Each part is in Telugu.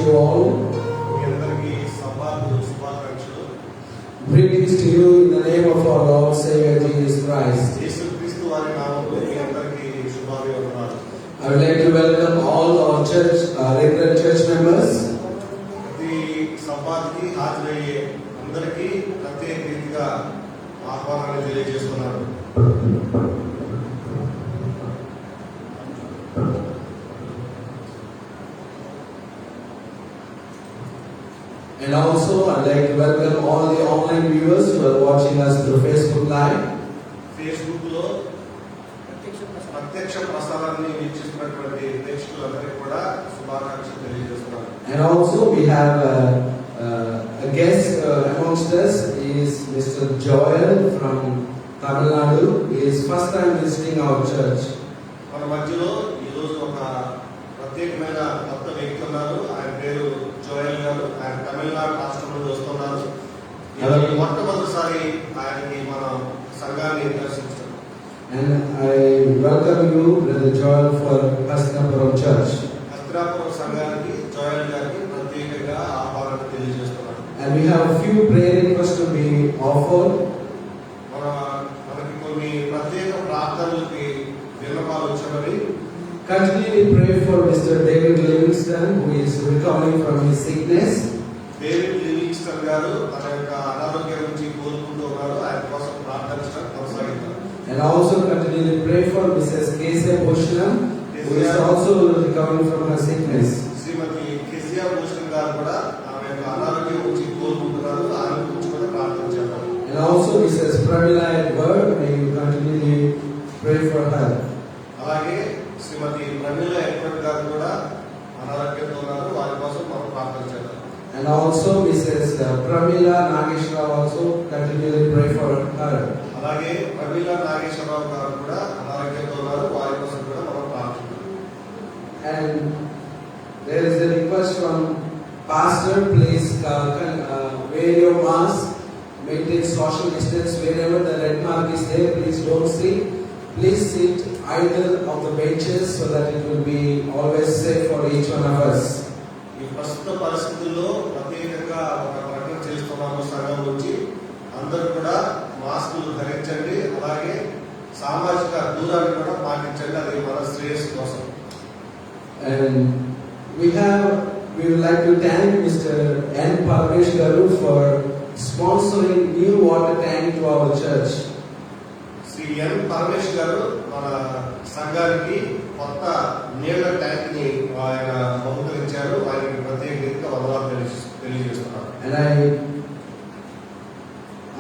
you all. Greetings to you in the name of our Lord Savior Jesus Christ. I would like to welcome all our church, regular church members. And also I'd like to welcome all the online viewers who are watching us through Facebook Live. And also we have a guest amongst us. He is Mr. Joel from Tamil Nadu. He is first time visiting our church. And I welcome you, Brother Joel, for Hastapuram Church. And we have a few prayer requests to be offered. Continually pray for Mr. David Livingston, who is recovering from his sickness. And also continually pray for Mrs. Kesya Bhushanam, who is also recovering from her sickness. And also Mrs. Pramila Edward, may you continually pray for her. And also Mrs. Pramila Nageshwar, also continually pray for her. And there is a request from Pastor, please wear your mask, maintain social distance. Wherever the red mark is there, please don't sit. Please sit either of the benches so that it will be always safe for each one of us. And we would like to thank Mr. N. Parmesh Garu for sponsoring new water tank to our church. And I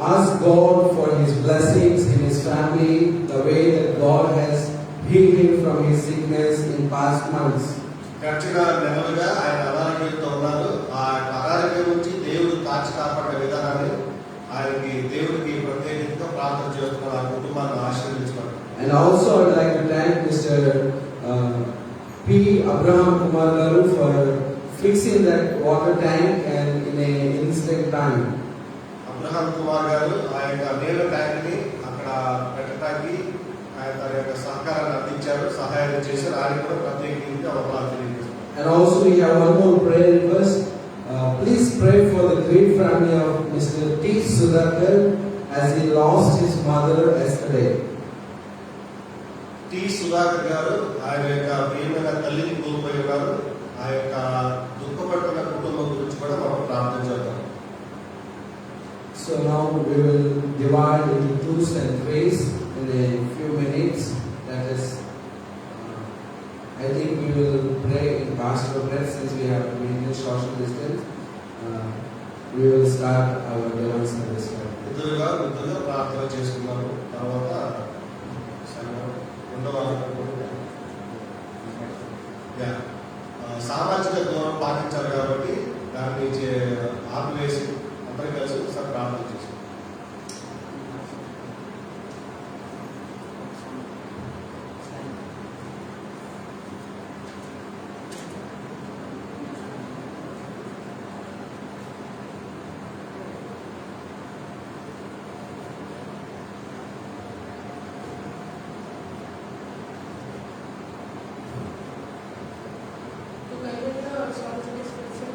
ask God for His blessings in his family, the way that God has healed him from his sickness in past months. And also I would like to thank Mr. P. Abraham Kumar Garu for fixing that water tank and in an instant time. And also we have one more prayer request. Please pray for the great family of Mr. T. Sudhakar as he lost his mother yesterday. So now we will divide into twos and threes in a few minutes. That is, I think we will pray in pastoral prayer since we have maintained social distance. We will start our divine service. సామాజిక దూరం పాటించాలి కాబట్టి దాన్ని ఆపివేసి అందరూ కలిసి ఒకసారి ప్రార్థన చేస్తాం. To maintain the social distancing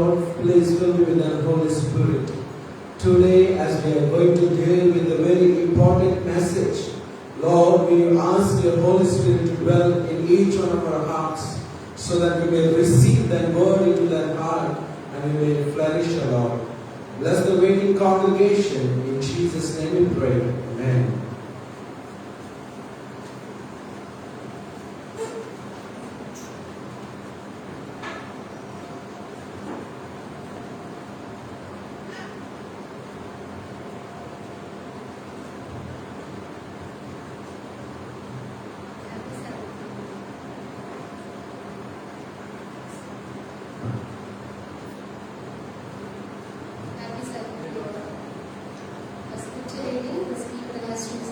Lord, please fill me with the Holy Spirit. Today, as we are going to deal with a very important message, Lord, we ask your Holy Spirit to dwell in each one of our hearts so that we may receive that word into that heart and we may flourish, O Lord. Bless the waiting congregation. In Jesus' name we pray. Amen. The scripture reading, the speaker has to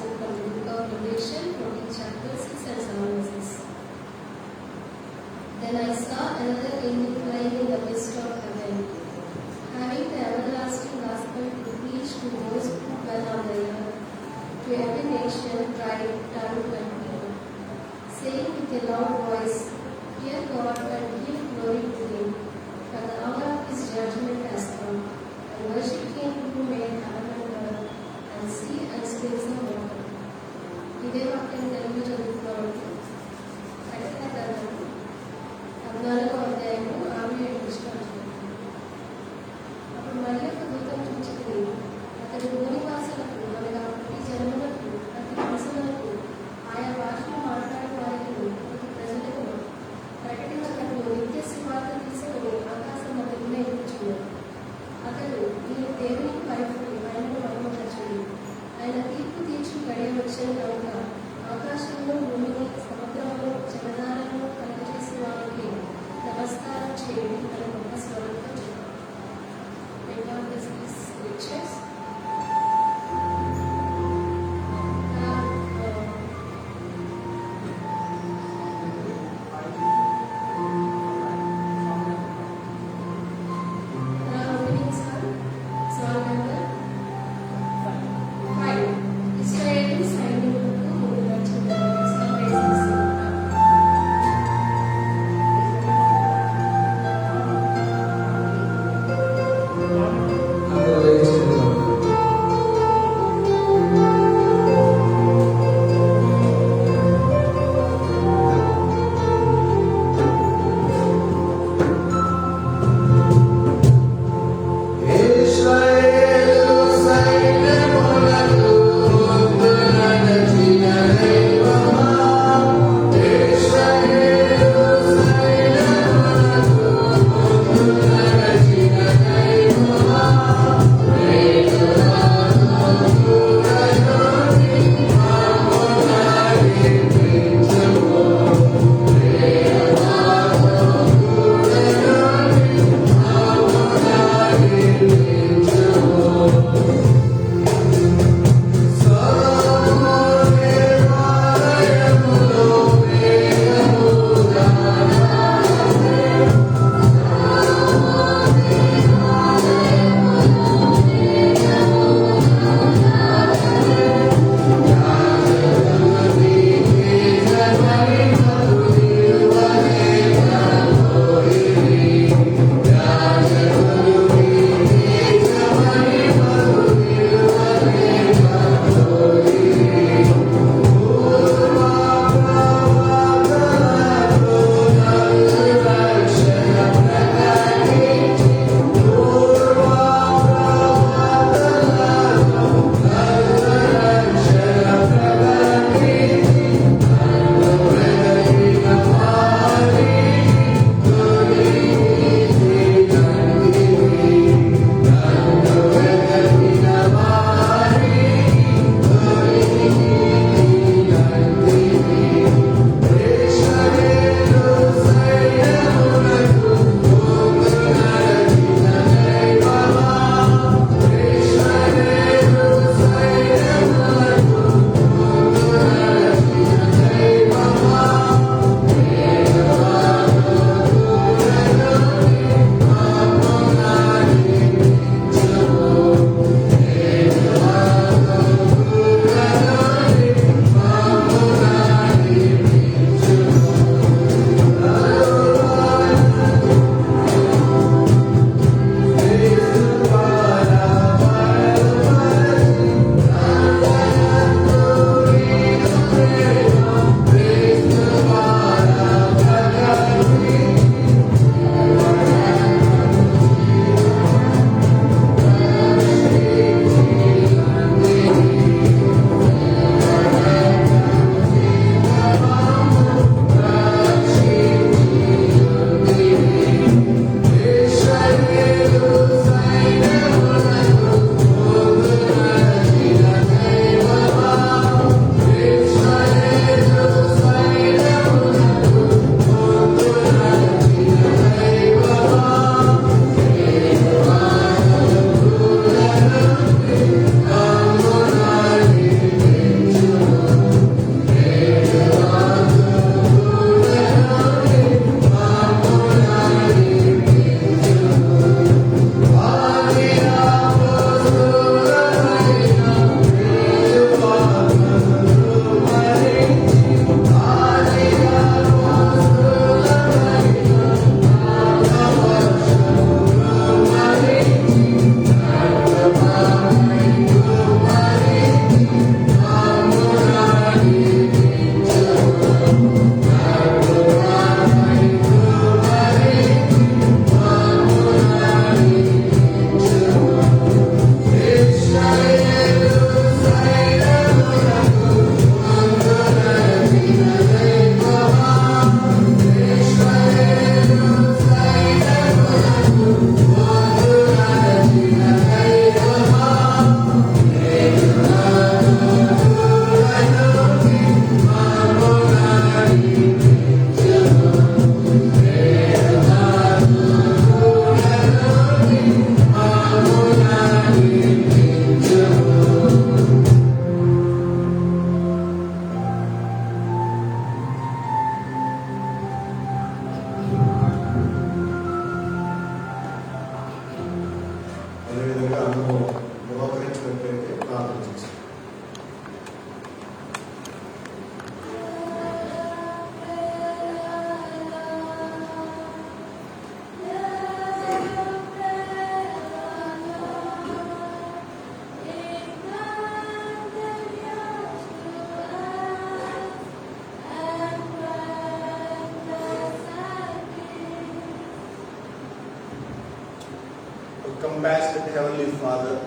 compassionate Heavenly Father,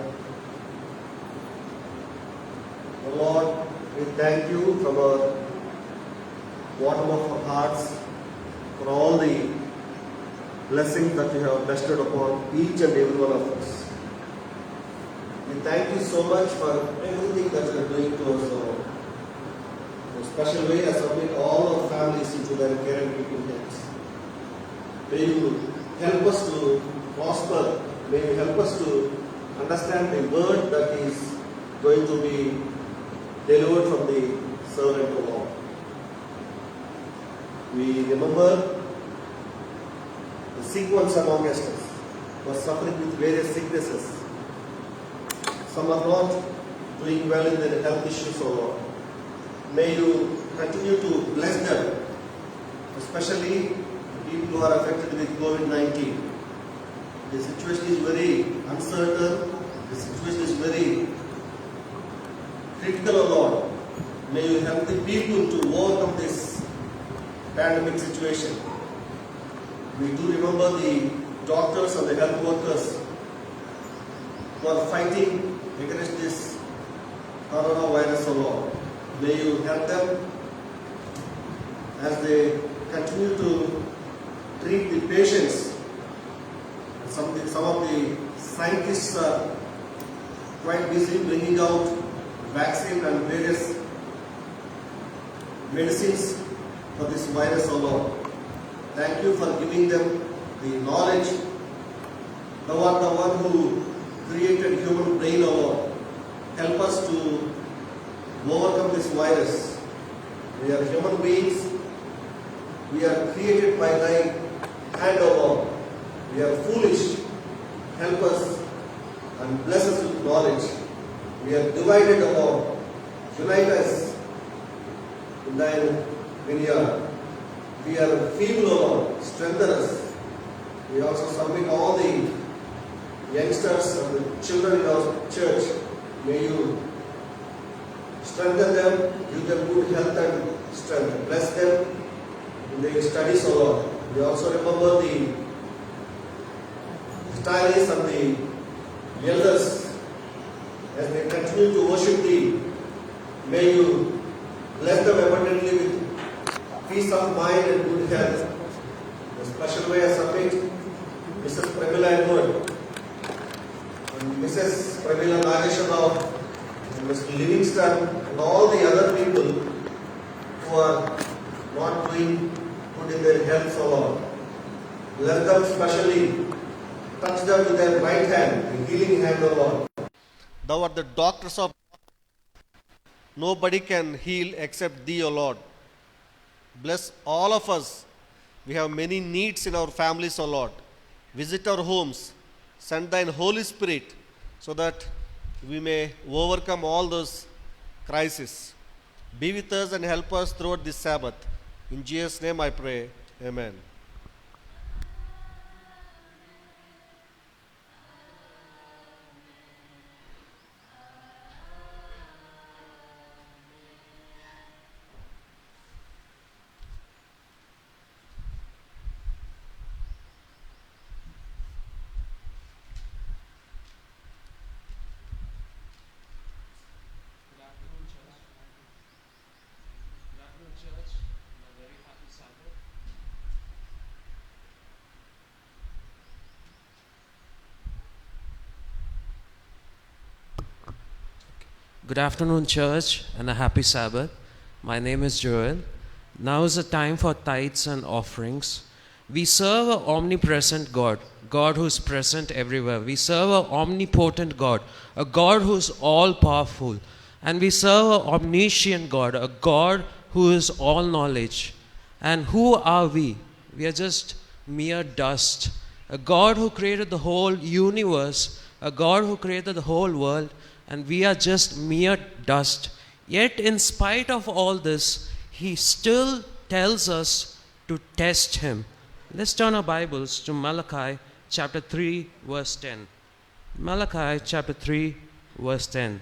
oh Lord, we thank you from our bottom of our hearts for all the blessings that you have bestowed upon each and every one of us. We thank you so much for everything that you are doing to us, Lord. In a special way, I submit all our families into their care and keeping hands. May you help us to prosper. May you help us to understand the word that is going to be delivered from the servant of God. We remember the sick ones among us who are suffering with various sicknesses. Some are not doing well in their health issues, O Lord. May you continue to bless them, especially people who are affected with COVID-19. The situation is very uncertain. The situation is very critical, O Lord. May you help the people to overcome this pandemic situation. We do remember the doctors and the health workers who are fighting against this coronavirus, O Lord. May you help them as they continue to treat the patients. Some of the scientists are quite busy bringing out vaccine and various medicines for this virus, O Lord. Thank you for giving them the knowledge. Thou art the one who created human brain, O Lord. Help us to overcome this virus. We are human beings. We are created by thy hand, O Lord. We are foolish. Help us and bless us with knowledge. We are divided, O Lord. Unite us in thine vineyard. We are feeble, O Lord. Strengthen us. We also submit all the youngsters and the children in our church. May you strengthen them, give them good health and strength. Bless them in their studies, O Lord. We also remember the retirees and the elders as they continue to worship Thee. May you bless them abundantly with peace of mind and good health. In a special way, I submit Mrs. Pramila Edward and Mrs. Pramila Nagesharao and Mr. Livingston and all the other people who are not doing good in their health, so Lord. Bless them specially. Touch them with their right hand, the healing hand, O Lord. Thou art the doctors of nobody can heal except Thee, O Lord. Bless all of us. We have many needs in our families, O Lord. Visit our homes. Send Thine Holy Spirit so that we may overcome all those crises. Be with us and help us throughout this Sabbath. In Jesus' name I pray. Amen. Church, and a very happy Sabbath. Good afternoon, church, and a happy Sabbath. My name is Joel. Now is the time for tithes and offerings. We serve an omnipresent God, God who is present everywhere. We serve an omnipotent God, a God who is all powerful. And we serve an omniscient God, a God who is all knowledge. And who are we? We are just mere dust. A God who created the whole universe, a God who created the whole world, and we are just mere dust. Yet in spite of all this, He still tells us to test Him. Let's turn our Bibles to Malachi chapter 3 verse 10. Malachi chapter 3 verse 10.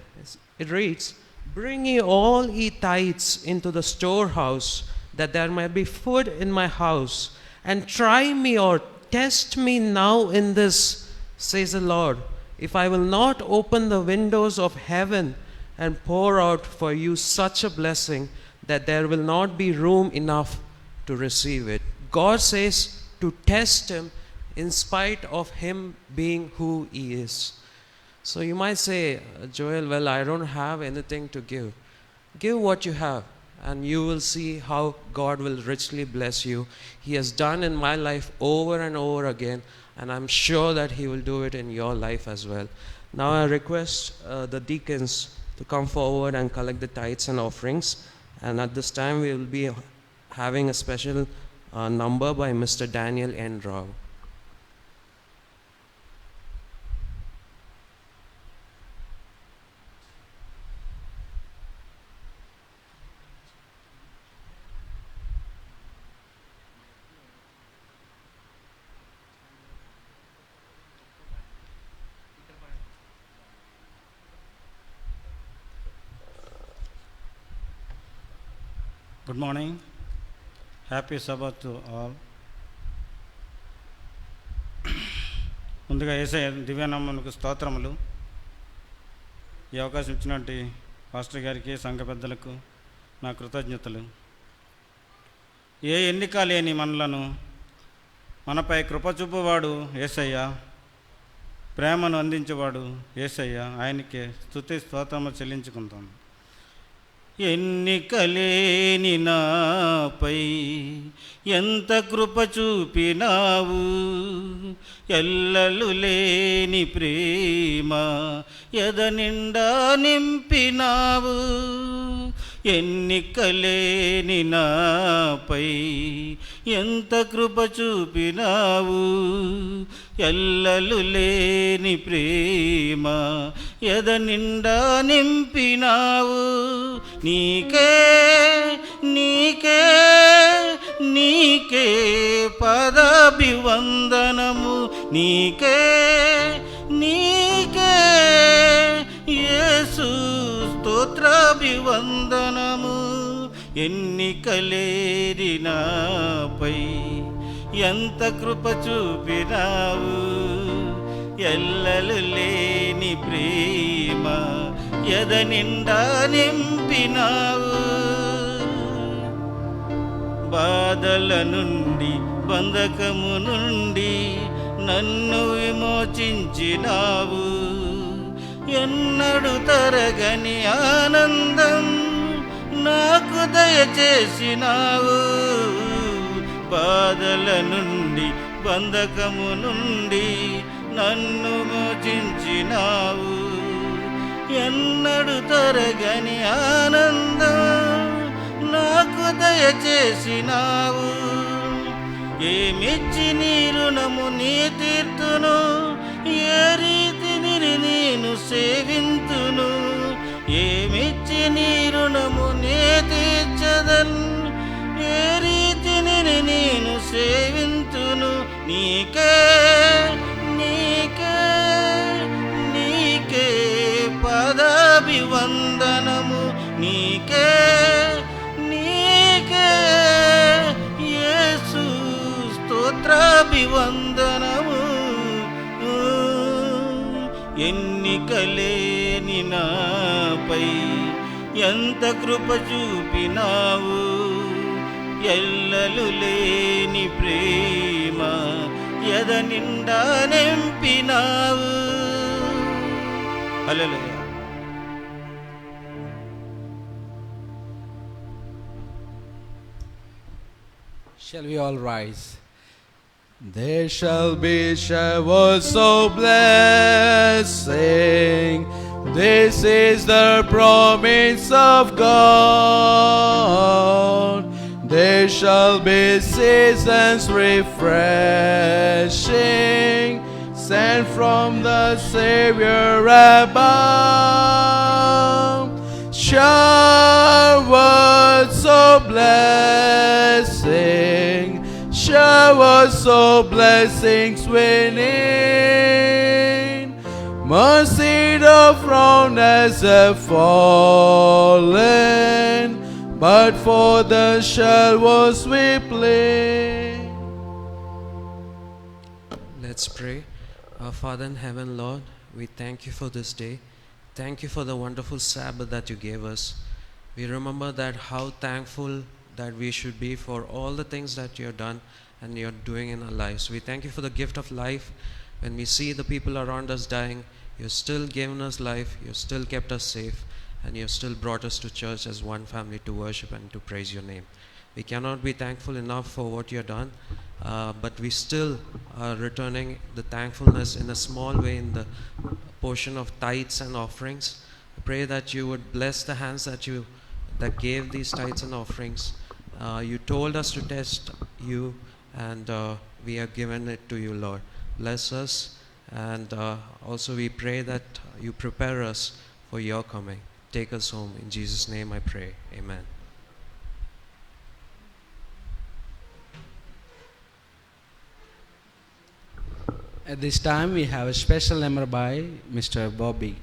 It reads, "Bring ye all ye tithes into the storehouse, that there may be food in my house, and try me or test me now in this, says the Lord, if I will not open the windows of heaven and pour out for you such a blessing that there will not be room enough to receive it. God says to test him in spite of him being who he is. So you might say, Joel, well, I don't have anything to give. Give what you have, and you will see how God will richly bless you. He has done in my life over and over again, and I'm sure that he will do it in your life as well. Now I request the deacons to come forward and collect the tithes and offerings. And at this time we will be having a special number by Mr. Daniel N. Rao. Good morning. Happy Sabbath to all. ముందుగా యేసయ్య దివ్యనామమునకు స్తోత్రములు. ఈ అవకాశం ఇచ్చినట్టు పాస్టర్ గారికి, సంఘ పెద్దలకు నా కృతజ్ఞతలు. ఏ ఎన్నిక లేని మనలను మనపై కృప చూపువాడు యేసయ్య, ప్రేమను అందించేవాడు యేసయ్య. ఆయనకే స్తుతి స్తోత్రములు చెల్లించుకుంటాం. ఎన్నికలేని నాపై ఎంత కృప చూపినావు, ఎల్లలు లేని ప్రేమ ఎద నిండా నింపినావు. ఎన్నికలేని నాపై ఎంత కృప చూపినావు, ఎల్లలు లేని ప్రేమ ఎద నిండా నింపినావు. నీకే నీకే నీకే పదాభివందనము, నీకే నీకే యేసు స్తోత్రాభివందనము. ఎన్నికలేని నాపై ఎంత కృప చూపినావు, ఎల్లలు లేని ప్రేమ ఎద నిండా నింపినావు. బాధల నుండి బంధకము నుండి నన్ను విమోచించినావు. ఎన్నడు తరగని ఆనందం నాకు దయచేసినావు. బాధల నుండి బంధకము నుండి నన్ను మోచించినావు. ఎన్నడు తరగని ఆనందం నాకు దయచేసినావు. ఏమిచ్చి నీ రుణము నీ తీర్తును, ఏ రీతిని నేను సేవింతును. ఏమిచ్చి నీ రుణము నీ తీర్చదన్, ఏ రీతిని నేను సేవింతును. నీకే నీకే నీకే పదాభివందనము, నీకే నీకే యేసు స్తోత్రాభివందనము. ఎన్నికలేని నాపై ఎంత కృప చూపినావు, ఎల్లలు లేని ప్రేమ ఎద నిండా నింపినావు. హల్లెలూయా. Shall we all rise? There shall be showers of blessing. This is the promise of God. There shall be seasons refreshing, sent from the Savior above. Showers of blessing, showers of blessings winning. Mercy of frown as a fallen, but for the showers we plead. Let's pray. Our Father in heaven, Lord, we thank you for this day. Thank you for the wonderful Sabbath that you gave us. We remember that how thankful that we should be for all the things that you have done and you're doing in our lives. We thank you for the gift of life. When we see the people around us dying, you've still given us life, you've still kept us safe, and you've still brought us to church as one family to worship and to praise your name. We cannot be thankful enough for what you have done, but we still are returning the thankfulness in a small way in the portion of tithes and offerings. I pray that you would bless the hands that gave these tithes and offerings. You told us to test you, and we have given it to you, Lord. Bless us, and also we pray that you prepare us for your coming. Take us home. In Jesus' name I pray. Amen. At this time, we have a special number by Mr. Bobby.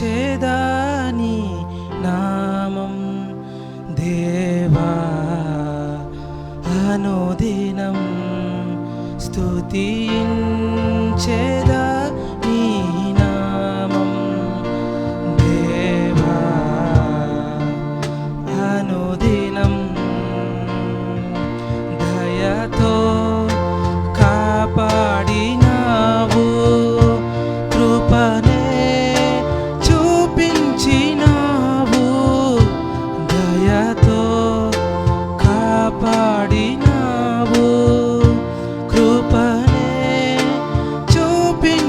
స్తుతించేదాని నామం దేవా అనుదినం స్తుతించేదాని నామం దేవా అనుదినం దయతో కాపాడినావు కృపనే చూపించినావు దయతో కాపాడినావు కృపనే చూపించినావు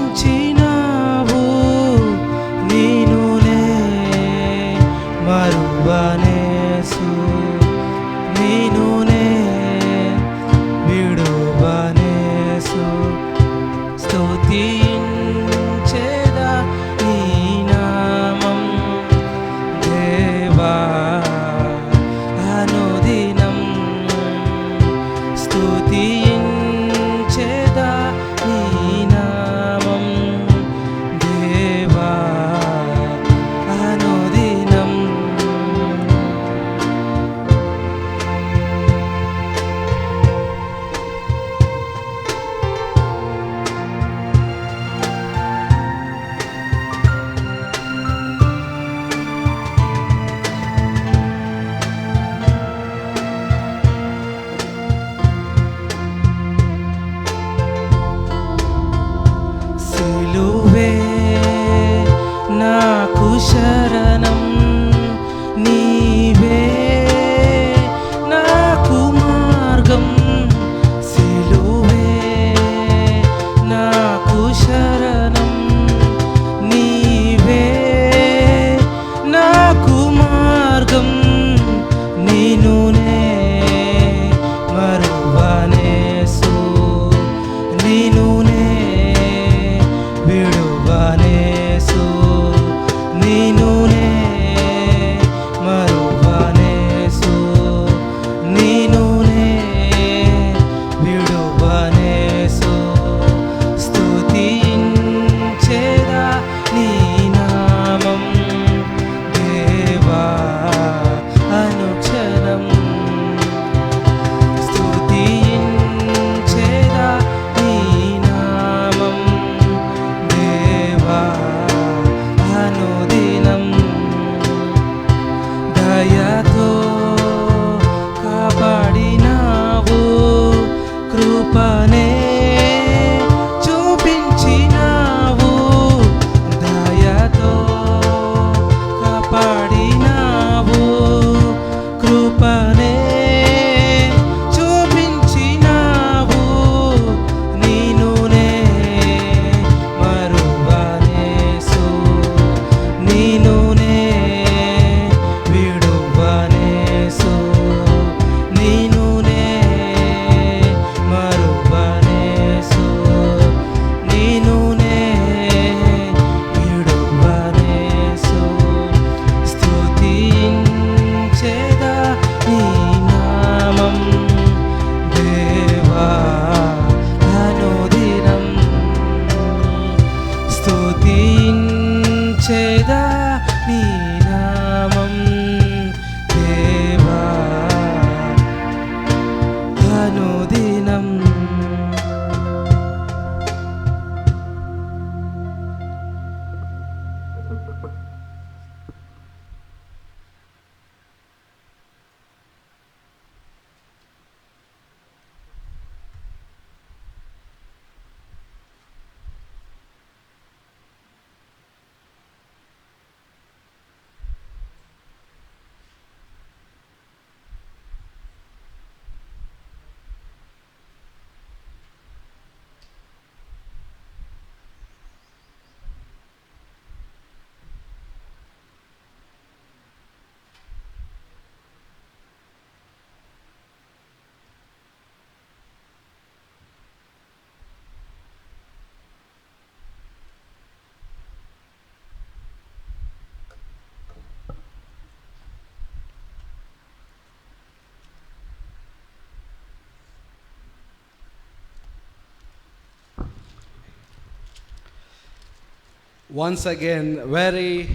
Once again, very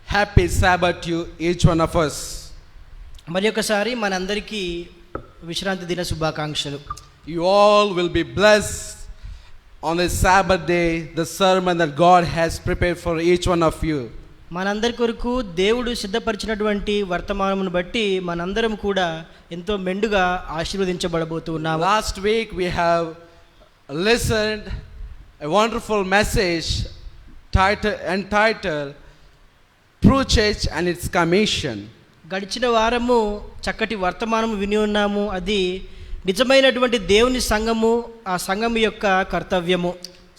happy Sabbath to each one of us. మరి ఒకసారి మనందరికీ విశ్రాంతి దిన శుభాకాంక్షలు. You all will be blessed on this Sabbath day, the sermon that God has prepared for each one of you. మనందరి కొరకు దేవుడు సిద్ధపరిచినటువంటి వర్తమానమును బట్టి మనందరం కూడా ఎంతో మెండుగా ఆశీర్వదించబడబోతూ ఉన్నాము. Last week we have listened a wonderful message entitled True Church and its Commission. గడిచిన వారము చక్కటి వర్తమానము విని ఉన్నాము. అది నిజమైనటువంటి దేవుని సంఘము, ఆ సంఘము యొక్క కర్తవ్యము.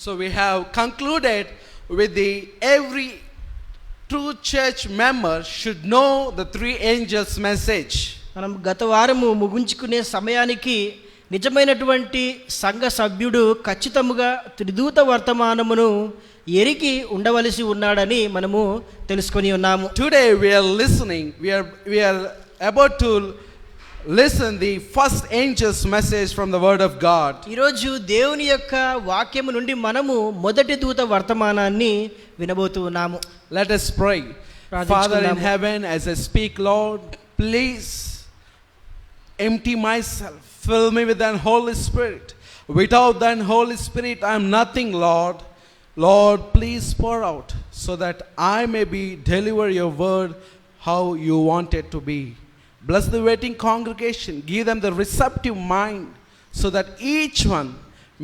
So we have concluded with the every true church member should know the three angels message. మనం గత వారము ముగించుకునే సమయానికి నిజమైనటువంటి సంఘ సభ్యుడు ఖచ్చితముగా త్రిదూత వర్తమానమును ఎరిగి ఉండవలసి ఉన్నాడని మనము తెలుసుకొని ఉన్నాము. Today we are about to listen the first angel's message from the word of God. ఈరోజు దేవుని యొక్క వాక్యము నుండి మనము మొదటి దూత వర్తమానాన్ని వినబోతూ ఉన్నాము. Let us pray. Father in ప్రార్థించుకుందాము. heaven, as I speak, Lord, please empty myself, fill me with thine Holy Spirit. Without thine Holy Spirit I am nothing, Lord. Lord, please pour out so that I may deliver your word how you want it to be. Bless the waiting congregation, give them the receptive mind so that each one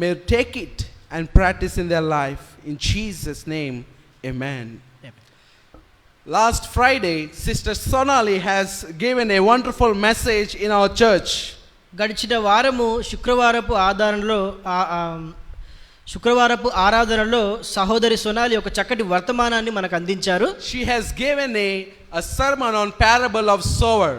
may take it and practice in their life. In Jesus' name, amen. Last Friday, Sister Sonali has given a wonderful message in our church. గడిచిన వారము శుక్రవారపు ఆరాధనలో సహోదరి సోనాలి ఒక చక్కటి వర్తమానాన్ని మనకు అందించారు. She has given a sermon on parable of sower.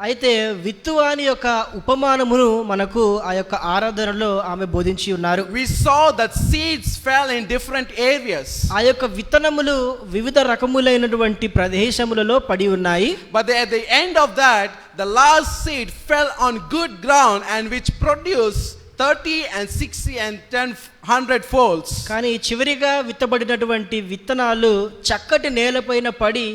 అయితే విత్తువాని యొక్క ఉపమానమును మనకు ఆ యొక్క ఆరాధనలో ఆమె బోధించి ఉన్నారు. We saw that seeds fell in different areas. ఆ యొక్క విత్తనములు వివిధ రకములైనటువంటి ప్రదేశములలో పడి ఉన్నాయి. But at the end of that, the last seed fell on good ground and which produced 30 and 60 and 100 folds. కానీ చివరిగా విత్తబడినటువంటి విత్తనాలు చక్కటి నేలపైన పడి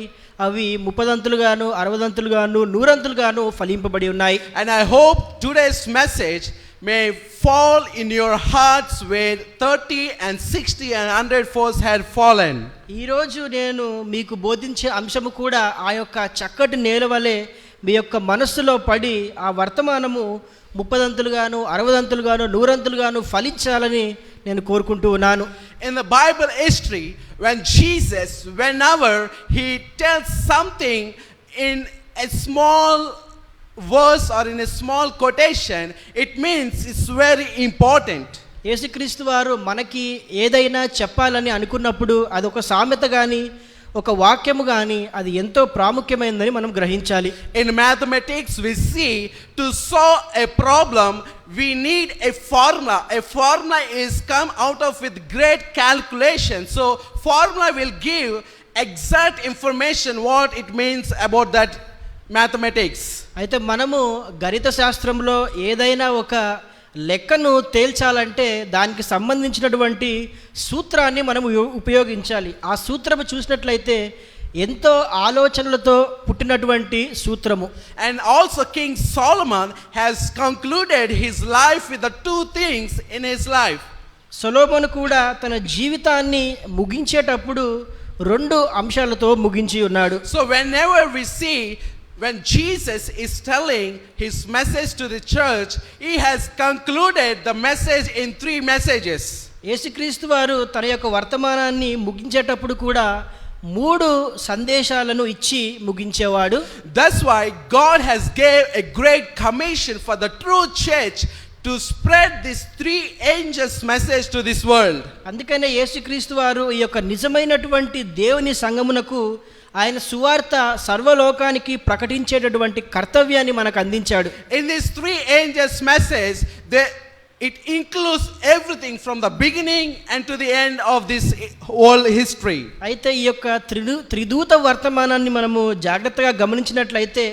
అవి 30 60 100 ఫలింపబడి ఉన్నాయి. And I hope today's message may fall in your hearts where 30 and 60 and 100 folds had fallen. ఈ రోజు నేను మీకు బోధించే అంశము కూడా ఆ యొక్క చక్కటి నేల వలె మీ యొక్క మనస్సులో పడి ఆ వర్తమానము 30 60 100 ఫలించాలని నేను కోరుకుంటూ ఉన్నాను. In the Bible history, when Jesus, whenever he tells something in a small verse or in a small quotation, it means it's very important. యేసుక్రీస్తు వారు మనకి ఏదైనా చెప్పాలని అనుకున్నప్పుడు అదొక సామెత కానీ ఒక వాక్యము కానీ అది ఎంతో ప్రాముఖ్యమైనదని మనం గ్రహించాలి. In mathematics we see to solve a problem we need a formula. A formula is come out of with great calculation. So formula will give exact information what it means about that mathematics. అయితే మనము గణిత శాస్త్రంలో ఏదైనా ఒక లెక్కను తేల్చాలంటే దానికి సంబంధించినటువంటి సూత్రాన్ని మనం ఉపయోగించాలి. ఆ సూత్రము చూసినట్లయితే ఎంతో ఆలోచనలతో పుట్టినటువంటి సూత్రము. And also King Solomon has concluded his life with the two things in his life. సొలొమోను కూడా తన జీవితాన్ని ముగించేటప్పుడు 2 అంశాలతో ముగించి ఉన్నాడు. So whenever we see when Jesus is telling his message to the church, he has concluded the message in 3 messages. యేసుక్రీస్తు వారు తన యొక్క వర్తమానాన్ని ముగించేటప్పుడు కూడా 3 సందేశాలను ఇచ్చి ముగించేవాడు. That's why God has gave a great commission for the true church to spread this 3 angels message to this world. అందుకనే యేసుక్రీస్తు వారు ఈ యొక్క నిజమైనటువంటి దేవుని సంఘమునకు ఆయన సువార్త సర్వలోకానికి ప్రకటించేటటువంటి కర్తవ్యాన్ని మనకు అందించాడు. In this 3 angels message, it includes everything from the beginning and to the end of this whole history. అయితే ఈ యొక్క త్రిదూత వర్తమానాన్ని మనము జాగ్రత్తగా గమనించినట్లయితే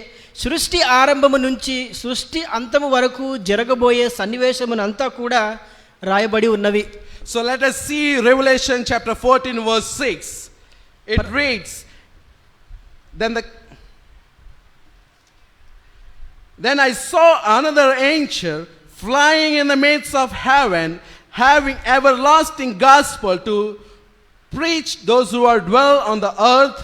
సృష్టి ఆరంభము నుంచి సృష్టి అంతము వరకు జరగబోయే సన్నివేశమునంతా కూడా రాయబడి ఉన్నవి. So let us see Revelation chapter 14 verse 6. It reads, Then I saw another angel flying in the midst of heaven, having everlasting gospel to preach those who are dwell on the earth,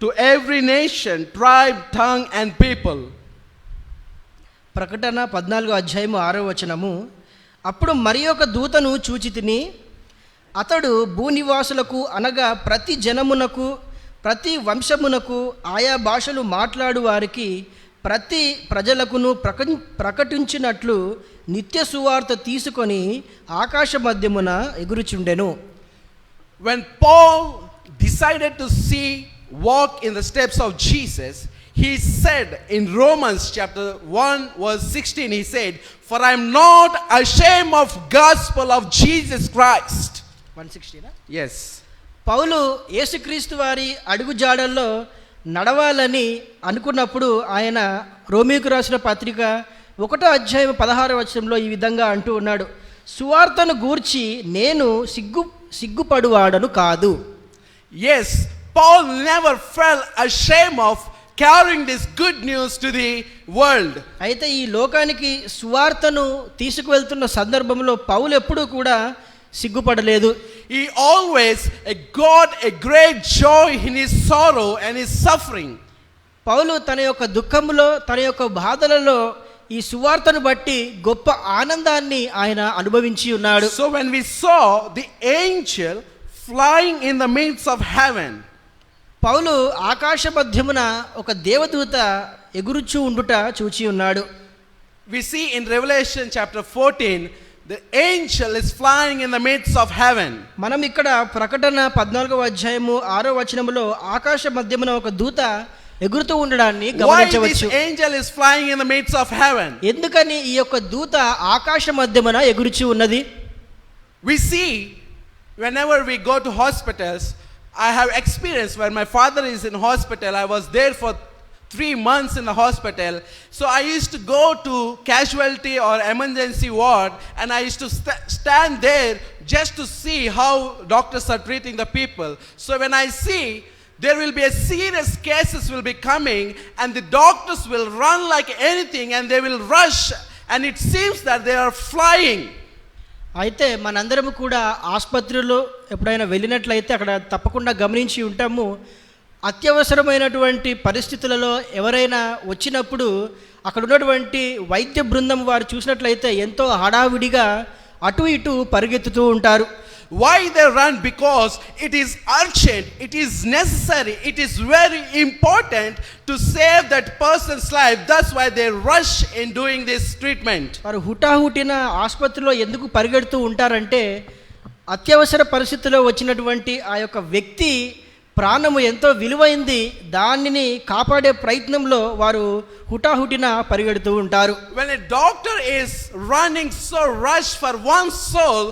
to every nation, tribe, tongue and people. ప్రకటన 14:6 అప్పుడు మరి ఒక దూతను చూచితిని. అతడు భూనివాసులకు అనగా ప్రతి జనమునకు, ప్రతి వంశమునకు, ఆయా భాషలు మాట్లాడు వారికి, ప్రతి ప్రజలకును ప్రకటించినట్లు నిత్య సువార్త తీసుకొని ఆకాశ మధ్యమున ఎగురుచుండెను. When Paul decided to walk in the steps of Jesus, he said in Romans chapter 1 verse 16, he said, "For I am not ashamed of gospel of Jesus Christ." 116. Yes. పౌలు యేసుక్రీస్తు వారి అడుగుజాడల్లో నడవాలని అనుకున్నప్పుడు ఆయన రోమీకు రాసిన పత్రిక 1:16 ఈ విధంగా అంటూ ఉన్నాడు, సువార్తను గూర్చి నేను సిగ్గుపడువాడను కాదు. Yes, Paul never felt ashamed of carrying this good news to the world. అయితే ఈ లోకానికి సువార్తను తీసుకువెళ్తున్న సందర్భంలో పౌలు ఎప్పుడూ కూడా సిగ్గుపడలేదు. He always got a great joy in his sorrow and his suffering. పౌలు తన యొక్క దుఃఖంలో, తన యొక్క బాధలలో ఈ సువార్తను బట్టి గొప్ప ఆనందాన్ని ఆయన అనుభవించి ఉన్నాడు. So when we saw the angel flying in the midst of heaven, పౌలు ఆకాశ మధ్యమున ఒక దేవదూత ఎగురుచూ ఉండుట చూచి ఉన్నాడు. we see in Revelation chapter 14, the angel is flying in the midst of heaven. మనం ఇక్కడ ప్రకటన 14:6 ఆకాశ మధ్యమున ఒక దూత ఎగురుతూ ఉండడాన్ని Why గమనించవచ్చు. this angel is flying in the midst of heaven? ఎందుకని ఈ యొక్క దూత ఆకాశ మధ్యమున ఎగురుచూ ఉన్నది? We see whenever we go to hospitals, I have experience when my father is in hospital. I was there for 3 months in the hospital. So I used to go to casualty or emergency ward, and I used to stand there just to see how doctors are treating the people. So when I see there will be a serious cases will be coming, and the doctors will run like anything, and they will rush, and it seems that they are flying. అయితే మనందరము కూడా ఆసుపత్రిలో ఎప్పుడైనా వెళ్ళినట్లయితే అక్కడ తప్పకుండా గమనించి ఉంటాము. అత్యవసరమైనటువంటి పరిస్థితులలో ఎవరైనా వచ్చినప్పుడు అక్కడ ఉన్నటువంటి వైద్య బృందం వారు చూసినట్లయితే ఎంతో హడావిడిగా అటు ఇటు పరిగెత్తుతూ ఉంటారు. Why they run? Because it is urgent, it is necessary, it is very important to save that person's life. That's why they rush in doing this treatment. వారు హుటాహుటిన ఆసుపత్రిలో ఎందుకు పరిగెడుతూ ఉంటారంటే అత్యవసర పరిస్థితిలో వచ్చినటువంటి ఆ యొక్క వ్యక్తి ప్రాణము ఎంతో విలువైంది, దానిని కాపాడే ప్రయత్నంలో వారు హుటాహుటిన పరిగెడుతూ ఉంటారు. When a doctor is running so rush for one soul,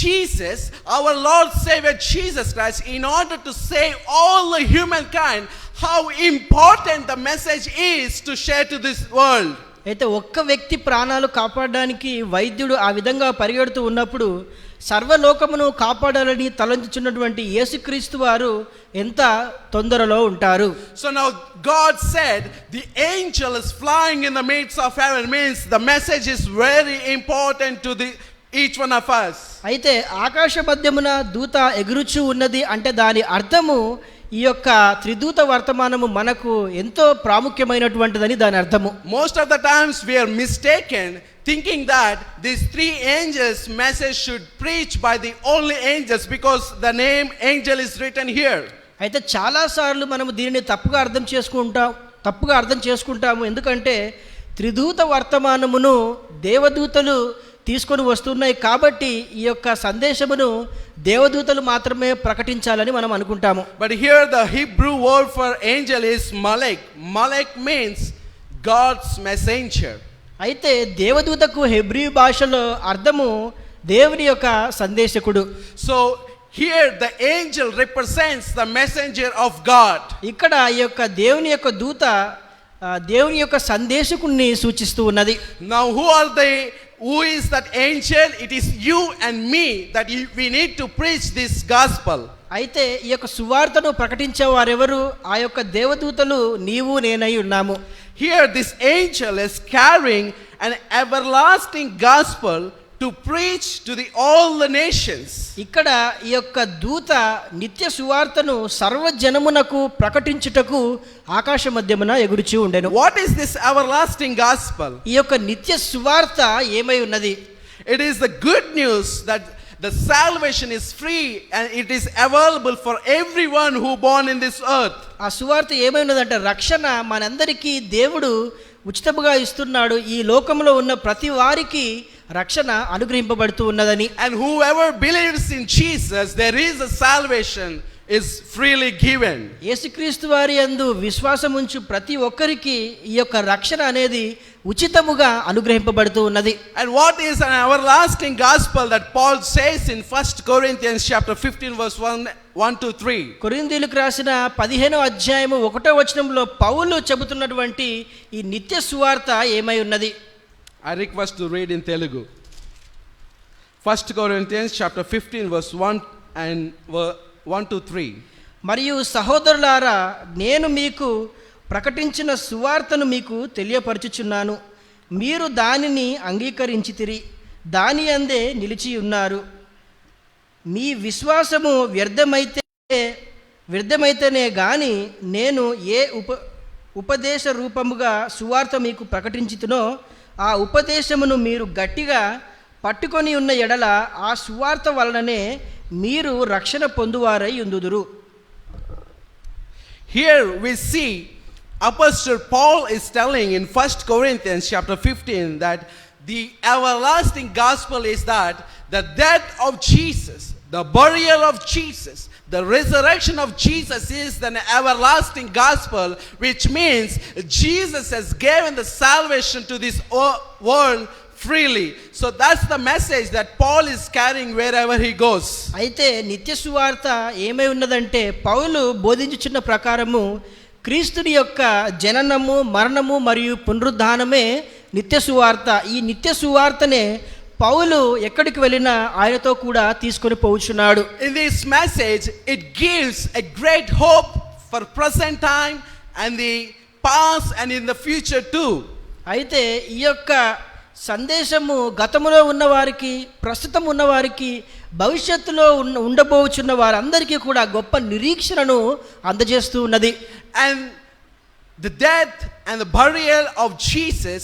Jesus, our Lord Savior Jesus Christ, in order to save all the humankind, how important the message is to share to this world. అయితే ఒక్క వ్యక్తి ప్రాణాలు కాపాడడానికి వైద్యుడు ఆ విధంగా పరిగెడుతూ ఉన్నప్పుడు సర్వలోకమును కాపాడాలని తలంచుచున్నటువంటి యేసుక్రీస్తు వారు ఎంత తొందరలో ఉంటారు. So now God said the angel is flying in the midst of heaven, means the message is very important to each one of us. అయితే ఆకాశ మధ్యమున దూత ఎగురుచూ ఉన్నది అంటే దాని అర్థము ఈ యొక్క త్రిదూత వర్తమానము మనకు ఎంతో ప్రాముఖ్యమైనటువంటిదని దాని అర్థము. Most of the times we are mistaken thinking that these 3 angels message should preach by the only angels because the name angel is written here. అయితే చాలాసార్లు మనము దీనిని తప్పుగా అర్థం చేసుకుంటాము. ఎందుకంటే త్రిదూత వర్తమానమును దేవదూతలు తీసుకొని వస్తున్నాయి కాబట్టి ఈ యొక్క సందేశమును దేవదూతలు మాత్రమే ప్రకటించాలని మనం అనుకుంటాము. But here the Hebrew word for angel is malek. Malek means God's messenger. అయితే దేవదూతకు హెబ్రీ భాషలో అర్థము దేవుని యొక్క సందేశకుడు. So here the angel represents the messenger of God. ఇక్కడ ఈ యొక్క దేవుని యొక్క దూత దేవుని యొక్క సందేశకుడిని సూచిస్తూ ఉన్నది. Now who is that angel? It is you and me that we need to preach this gospel. అయితే ఈ యొక్క సువార్తను ప్రకటించే వారెవరు? ఆ యొక్క దేవదూతలు నీవు నేనై ఉన్నాము. Here this angel is carrying an everlasting gospel to preach to all the nations. ఇక్కడ ఈ యొక్క దూత నిత్య సువార్తను సర్వజనమునకు ప్రకటించుటకు ఆకాశ మధ్యమున ఎగురుచూ ఉండెను. What is this everlasting gospel? ఈ యొక్క నిత్య సువార్త ఏమై ఉన్నది? It is the good news that the salvation is free and it is available for everyone who born in this earth. ఆ సువార్త ఏమై ఉన్నదంటే రక్షణ మనందరికీ దేవుడు ఉచితముగా ఇస్తున్నాడు. ఈ లోకంలో ఉన్న ప్రతి వారికి రక్షణ అనుగ్రహింపబడుతూ ఉన్నదని. And whoever believes in Jesus, there is a salvation is freely given. యేసుక్రీస్తు వారి యందు విశ్వాసముంచు ప్రతి ఒక్కరికి ఈ యొక్క రక్షణ అనేది ఉచితముగా అనుగ్రహింపబడుతూ ఉన్నది. And what is an everlasting gospel that Paul says in 1 Corinthians chapter 15 verse 1 to 3? కొరింథీయులకు రాసిన 15వ అధ్యాయము 1వ వచనంలో పౌలు చెబుతున్నటువంటి ఈ నిత్య సువార్త ఏమై ఉన్నది? I request to read in Telugu. 1 Corinthians chapter 15 verse 1 and 1 to 3. మరియు సహోదరులారా, నేను మీకు ప్రకటించిన సువార్తను మీకు తెలియపరచుచున్నాను. మీరు దానిని అంగీకరించితిరి, దాని అందే నిలిచి ఉన్నారు. మీ విశ్వాసము వ్యర్థమైతేనే గాని నేను ఏ ఉపదేశ రూపముగా సువార్త మీకు ప్రకటించుతునో ఆ ఉపదేశమును మీరు గట్టిగా పట్టుకొని ఉన్న ఎడల ఆ సువార్త వలననే మీరు రక్షణ పొందువారై ఉందుదురు. Here we see Apostle Paul is telling in 1 Corinthians chapter 15 that the everlasting gospel is that the death of Jesus, the burial of Jesus, the resurrection of Jesus is the everlasting gospel, which means Jesus has given the salvation to this world freely. So that's the message that Paul is carrying wherever he goes. అయితే నిత్య సువార్త ఏమై ఉన్నదంటే పౌలు బోధించుచున్న ప్రకారము క్రీస్తుని యొక్క జననము, మరణము మరియు పునరుద్ధానమే నిత్య సువార్త. ఈ నిత్య సువార్తనే పౌలు ఎక్కడికి వెళ్ళినా ఆయనతో కూడా తీసుకొని పోవుచున్నాడు. In this message it gives a great hope for present time and the past and in the future too. అయితే ఈ యొక్క సందేశము గతములో ఉన్నవారికి, ప్రస్తుతం ఉన్నవారికి, భవిష్యత్తులో ఉండబోచున్న వారందరికీ కూడా గొప్ప నిరీక్షణను అందజేస్తూ ఉన్నది. And the death and the burial of Jesus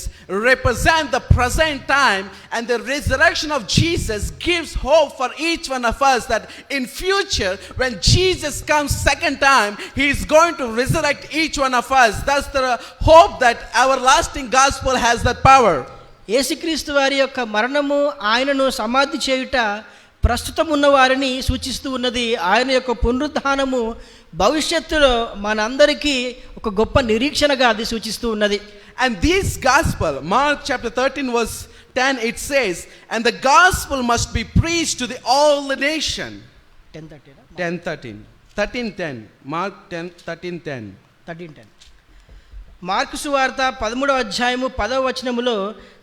represent the present time, and the resurrection of Jesus gives hope for each one of us that in future when Jesus comes second time, he is going to resurrect each one of us. That's the hope that everlasting gospel has that power. యేసుక్రీస్తు వారి యొక్క మరణము, ఆయనను సమాధి చేయుట ప్రస్తుతం ఉన్న వారిని సూచిస్తూ ఉన్నది. ఆయన యొక్క పునరుద్ధానము భవిష్యత్తులో మనందరికీ ఒక గొప్ప నిరీక్షణగా అది సూచిస్తూ ఉన్నది. And this gospel, Mark chapter 13 verse 10, it says, and the gospel must be preached to all the nation. 13:10 Mark 13:10. Mark సువార్త 13వ అధ్యాయము 10వ వచనములో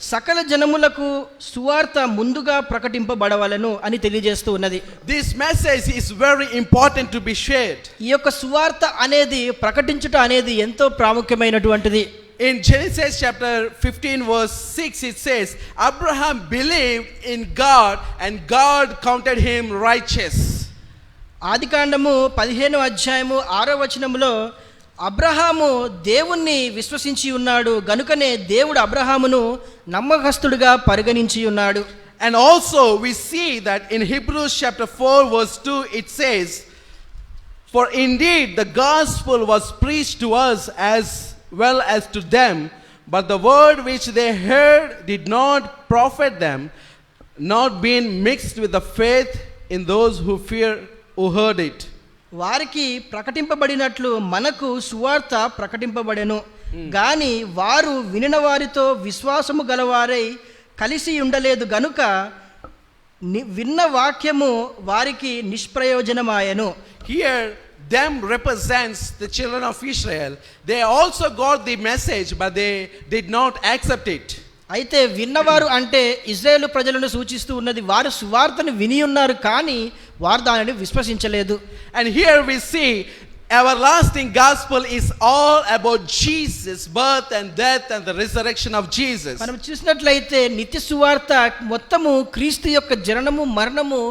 సకల జనములకు సువార్త ముందుగా ప్రకటింపబడవలెను అని తెలియజేస్తూ ఉన్నది. This message is very important to be shared. ఈ యొక్క సువార్త అనేది ప్రకటించుట అనేది ఎంతో ప్రాముఖ్యమైనటువంటిది. In Genesis chapter 15 verse 6 it says, Abraham believed in God and God counted him righteous. ఆదికాండము 15వ అధ్యాయము 6వ వచనములో అబ్రహాము దేవుణ్ణి విశ్వసించి ఉన్నాడు గనుకనే దేవుడు అబ్రహామును నమ్మకస్తుడిగా పరిగణించి ఉన్నాడు. And also we see that in Hebrews chapter 4 verse 2 it says, for indeed the gospel was preached to us as well as to them, but the word which they heard did not profit them, not being mixed with the faith in those who heard it. వారికి ప్రకటింపబడినట్లు మనకు సువార్త ప్రకటింపబడెను గాని వారు వినిన వారితో విశ్వాసము గలవారై కలిసి ఉండలేదు గనుక విన్న వాక్యము వారికి నిష్ప్రయోజనమాయెను. Here them represents the children of Israel. They also got the message but they did not accept it. అయితే విన్నవారు అంటే ఇజ్రాయేలు ప్రజలను సూచిస్తూ ఉన్నది. వారు సువార్తను విని ఉన్నారు కానీ వారు దానిని విశ్వసించలేదు. And here we see everlasting gospel is all about Jesus' birth and death and the resurrection of Jesus. మనం చూసినట్లయితే నిత్య సువార్త మొత్తము క్రీస్తు యొక్క జననము, మరణము,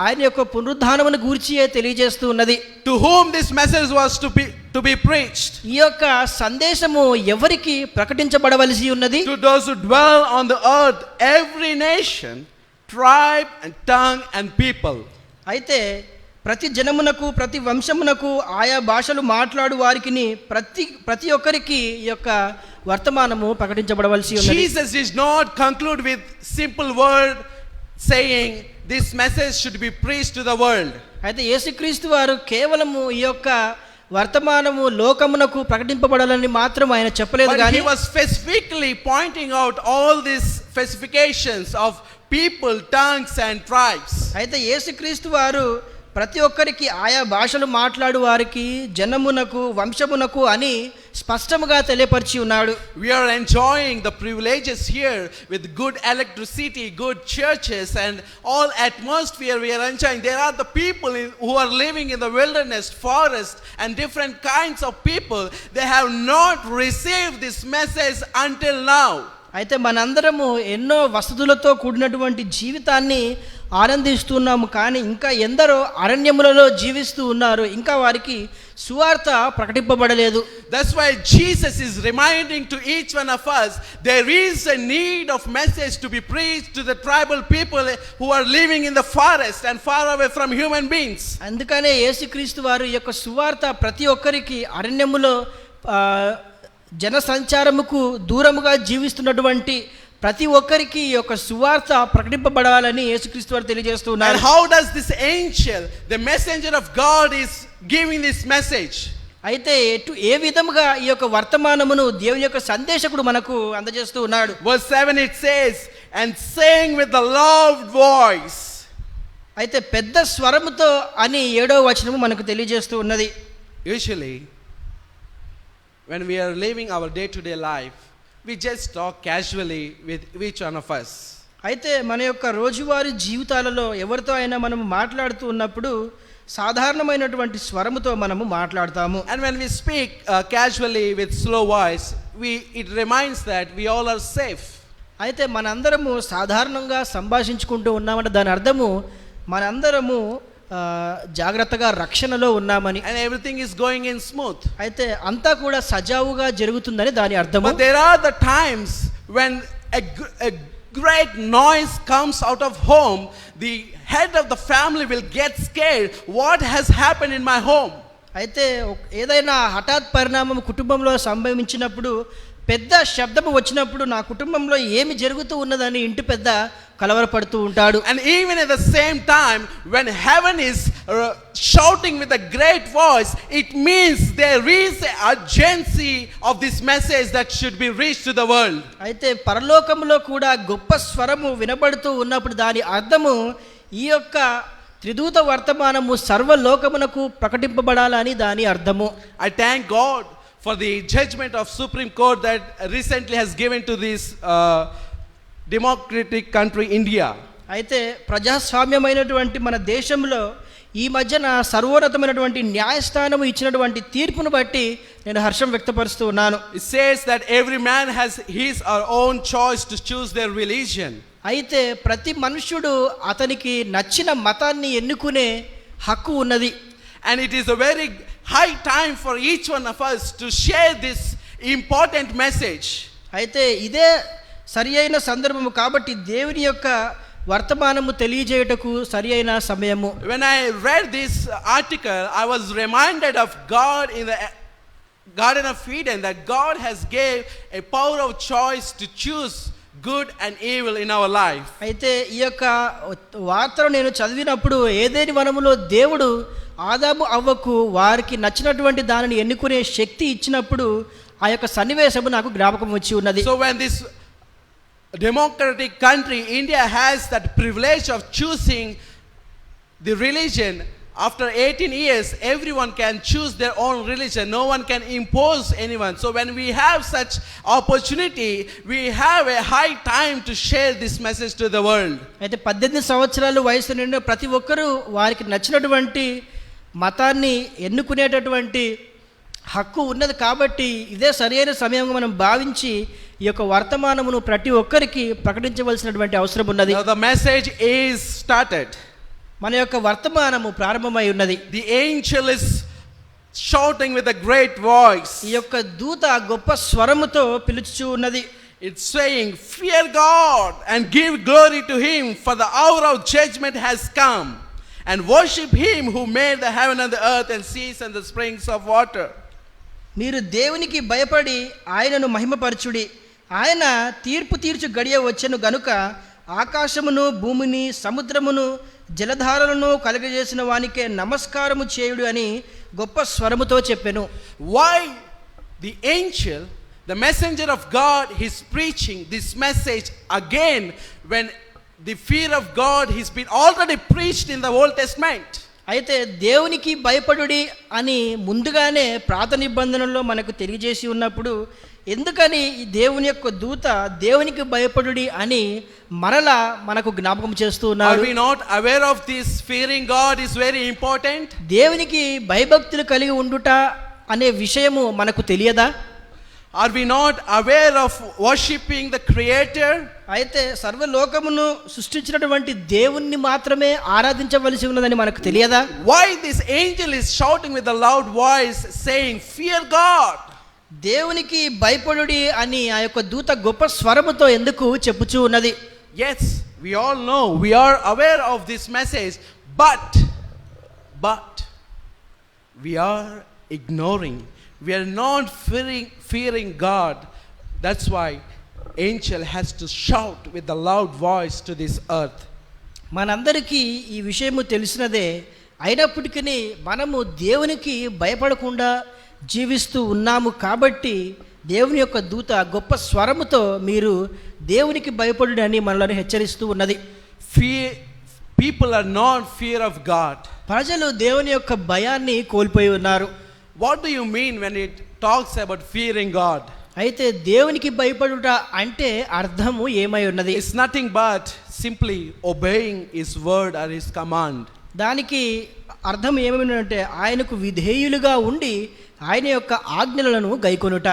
ఆయన యొక్క పునరుద్ధానమును గూర్చియే తెలియజేస్తూ ఉన్నది. To whom this message was to be preached? ఈ యొక్క సందేశము ఎవరికి ప్రకటించబడవలసి ఉన్నది? To those who dwell on the earth, every nation, tribe and tongue and people. అయితే ప్రతి జనమునకు, ప్రతి వంశమునకు, ఆయా భాషలు మాట్లాడు వారికి, ప్రతి ఒక్కరికి ఈ యొక్క వర్తమానము ప్రకటించబడవలసి ఉన్నది. Jesus did not conclude with simple word saying this message should be preached to the world. అయితే యేసుక్రీస్తు వారు కేవలము ఈ యొక్క వర్తమానము లోకమునకు ప్రకటింపబడాలని మాత్రం ఆయన చెప్పలేదు, But కానీ he was specifically pointing out all these specifications of people, tongues and tribes. అయితే యేసుక్రీస్తు వారు ప్రతి ఒక్కరికి, ఆయా భాషలు మాట్లాడు వారికి, జనమునకు, వంశమునకు అని స్పష్టముగా తెలియపరిచి ఉన్నాడు. We are enjoying the privileges here with good electricity, good churches and all atmosphere we are enjoying. There are the people who are living in the wilderness, forest and different kinds of people. They have not received this message until now. అయితే మనందరము ఎన్నో వసతులతో కూడినటువంటి జీవితాన్ని ఆనందిస్తున్నాము, కానీ ఇంకా ఎందరో అరణ్యములలో జీవిస్తూ ఉన్నారు, ఇంకా వారికి సువార్త ప్రకటింపబడలేదు. That's why Jesus is reminding to each one of us there is a need of message to be preached to the tribal people who are living in the forest and far away from human beings. అందుకనే యేసుక్రీస్తు వారు ఈ యొక్క సువార్త ప్రతి ఒక్కరికి, అరణ్యములో జన సంచారముకు దూరముగా జీవిస్తున్నటువంటి ప్రతి ఒక్కరికి ఈ యొక్క సువార్త ప్రకటింపబడాలని యేసుక్రీస్తు వారు తెలియజేస్తున్నారు. And how does this angel, the messenger of God, is giving this message? అయితే ఏ విధముగా ఈ యొక్క వర్తమానమును దేవుని యొక్క సందేశకుడు మనకు అందజేస్తూ ఉన్నాడు? Verse 7 it says, and saying with a loud voice. అయితే పెద్ద స్వరముతో అని 7వ వచనము మనకు తెలియజేస్తూ ఉన్నది. Usually when we are living our day-to-day life, we just talk casually with each one of us. అయితే మన యొక్క రోజువారీ జీవితాలలో ఎవరితో అయినా మనం మాట్లాడుతూ ఉన్నప్పుడు సాధారణమైనటువంటి స్వరముతో మనము మాట్లాడతాము. And when we speak casually with slow voice, it reminds that we all are safe. అయితే మనందరము సాధారణంగా సంభాషించుకుంటూ ఉన్నామంటే దాని అర్థము మనందరము జాగ్రత్తగా రక్షణలో ఉన్నామని, and everything is going in smooth. అయితే అంతా కూడా సజావుగా జరుగుతుందని దాని అర్థము. But there are the times when a great noise comes out of home. The head of the family will get scared. What has happened in my home? అయితే ఏదైనా హఠాత్ పరిణామం కుటుంబంలో సంభవించినప్పుడు, పెద్ద శబ్దము వచ్చినప్పుడు నా కుటుంబంలో ఏమి జరుగుతూ ఉన్నదని ఇంటి పెద్ద కలవరపడుతూ ఉంటాడు. And even at the same time, when heaven is shouting with a great voice, it means there is an urgency of this message that should be reached to the world. అయితే పరలోకములో కూడా గొప్ప స్వరము వినబడుతూ ఉన్నప్పుడు దాని అర్థము ఈ యొక్క త్రిదూత వర్తమానము సర్వలోకమునకు ప్రకటింపబడాలని దాని అర్థము. I thank God for the judgment of Supreme Court that recently has given to this democratic country India. అయితే ప్రజాస్వామ్యమైనటువంటి మన దేశంలో ఈ మధ్యన సర్వోన్నతమైనటువంటి న్యాయస్థానము ఇచ్చినటువంటి తీర్పును బట్టి నేను హర్షం వ్యక్తపరుస్తూ ఉన్నాను. It says that every man has his or own choice to choose their religion. అయితే ప్రతి మనుష్యుడు అతనికి నచ్చిన మతాన్ని ఎన్నుకునే హక్కు ఉన్నది. And it is a very high time for each one of us to share this important message. అయితే ఇదే సరి అయిన సందర్భము కాబట్టి దేవుని యొక్క వర్తమానము తెలియజేయుటకు సరి అయిన సమయము. When I read this article, I was reminded of God in the Garden of Eden, that God has gave a power of choice to choose good and evil in our life. అయితే ఈ యొక్క వార్తను నేను చదివినప్పుడు ఏదేని వనములో దేవుడు ఆదాము అవ్వకు వారికి నచ్చినటువంటి దానిని ఎన్నుకునే శక్తి ఇచ్చినప్పుడు ఆ యొక్క సన్నివేశము నాకు జ్ఞాపకం వచ్చి ఉన్నది. So when this democratic country India has that privilege of choosing the religion, After 18 years, everyone can choose their own religion. No one can impose anyone. So when we have such opportunity, we have a high time to share this message to the world. అయితే 18 సంవత్సరాలు వయసు నిండిన ప్రతి ఒక్కరూ వారికి నచ్చినటువంటి మతాన్ని ఎన్నుకునేటటువంటి హక్కు ఉన్నది కాబట్టి ఇదే సరైన సమయంగా మనం భావించి ఈ యొక్క వర్తమానమును ప్రతి ఒక్కరికి ప్రకటించవలసినటువంటి అవసరం ఉన్నది. Now the message is started. మన యొక్క వర్తమానము ప్రారంభమై ఉన్నది. The angel is shouting with a great voice. ఈ యొక్క దూత గొప్ప స్వరముతో పిలుచుచూ ఉన్నది. It's saying, fear God and give glory to him, for the hour of judgment has come, and worship him who made the heaven and the earth and seas and the springs of water. మీరు దేవునికి భయపడి ఆయనను మహిమపరచుడి. ఆయన తీర్పు తీర్చు గడియ వచ్చెను గనుక ఆకాశమును భూమిని సముద్రమును జలధారలను కలుగజేసిన వానికే నమస్కారము చేయుడు అని గొప్ప స్వరముతో చెప్పెను. Why the angel, the messenger of God, is preaching this message again when the fear of God has been already preached in the Old Testament? అయితే దేవునికి భయపడుడి అని ముందుగానే ప్రాత నిబంధనలో మనకు తెలియజేసి ఉన్నప్పుడు ఎందుకని ఈ దేవుని యొక్క దూత దేవునికి భయపడుడి అని మరలా మనకు జ్ఞాపకం చేస్తూ Are ఉన్నారు. we not aware of this? Fearing God is very important. దేవునికి భయభక్తులు కలిగి ఉండుట అనే విషయము మనకు తెలియదా? Are we not aware of worshipping the Creator? అయితే సర్వలోకమును సృష్టించినటువంటి దేవుణ్ణి మాత్రమే ఆరాధించవలసి ఉన్నదని మనకు తెలియదా? Why this angel is shouting with a loud voice saying, fear God? దేవునికి భయపడుడి అని ఆ యొక్క దూత గొప్ప స్వరముతో ఎందుకు చెప్పుచూ ఉన్నది? Yes, we all know, we are aware of this message, but we are ignoring, we are not fearing God. That's why angel has to shout with a loud voice to this earth. మనందరికీ ఈ విషయము తెలిసినదే, అయినప్పటికీ మనము దేవునికి భయపడకుండా జీవిస్తూ ఉన్నాము కాబట్టి దేవుని యొక్క దూత గొప్ప స్వరముతో మీరు దేవునికి భయపడుడి అని మనల్ని హెచ్చరిస్తూ ఉన్నది. People are not fear of God. ప్రజలు దేవుని యొక్క భయాన్ని కోల్పోయి ఉన్నారు. What do you mean when it talks about fearing God? అయితే దేవునికి భయపడుట అంటే అర్థము ఏమై ఉన్నది? It's nothing but simply obeying his word or his command. దానికి అర్థం ఏమేమంటే ఆయనకు విధేయులుగా ఉండి ఆయన యొక్క ఆజ్ఞలను గైకొనుట.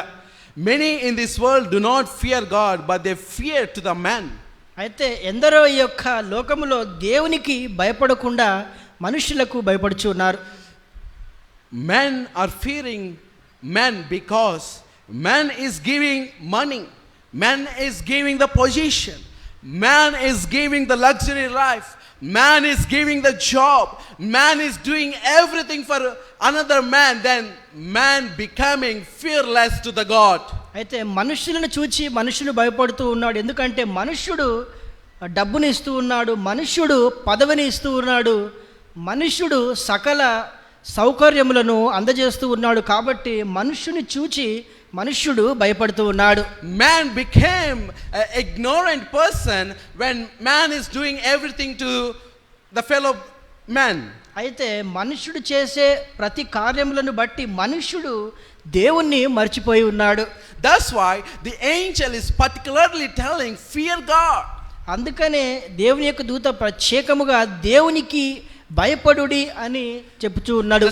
Many in this world do not fear God, but they fear to the man. అయితే ఎందరో ఈ యొక్క లోకములో దేవునికి భయపడకుండా మనుషులకు భయపడుచు ఉన్నారు. Men are fearing men because man is giving money, man is giving the position, man is giving the luxury life, man is giving the job, man is doing everything for another man, then man becoming fearless to the God. అయితే మనుషులను చూచి మనుషులు భయపడుతూ ఉన్నాడు. ఎందుకంటే మనుష్యుడు డబ్బుని ఇస్తూ ఉన్నాడు, మనుష్యుడు పదవిని ఇస్తూ ఉన్నాడు, మనుష్యుడు సకల సౌకర్యములను అందజేస్తూ ఉన్నాడు. కాబట్టి మనుష్యుని చూచి మనుష్యుడు భయపడుతూ ఉన్నాడు. Man became an ignorant person when man is doing everything to the fellow man. అయితే మనుష్యుడు చేసే ప్రతి కార్యములను బట్టి మనుష్యుడు దేవుణ్ణి మర్చిపోయి ఉన్నాడు. That's why the angel is particularly telling, fear God. అందుకనే దేవుని యొక్క దూత ప్రత్యేకముగా దేవునికి భయపడుడి అని చెప్పుచూ ఉన్నాడు.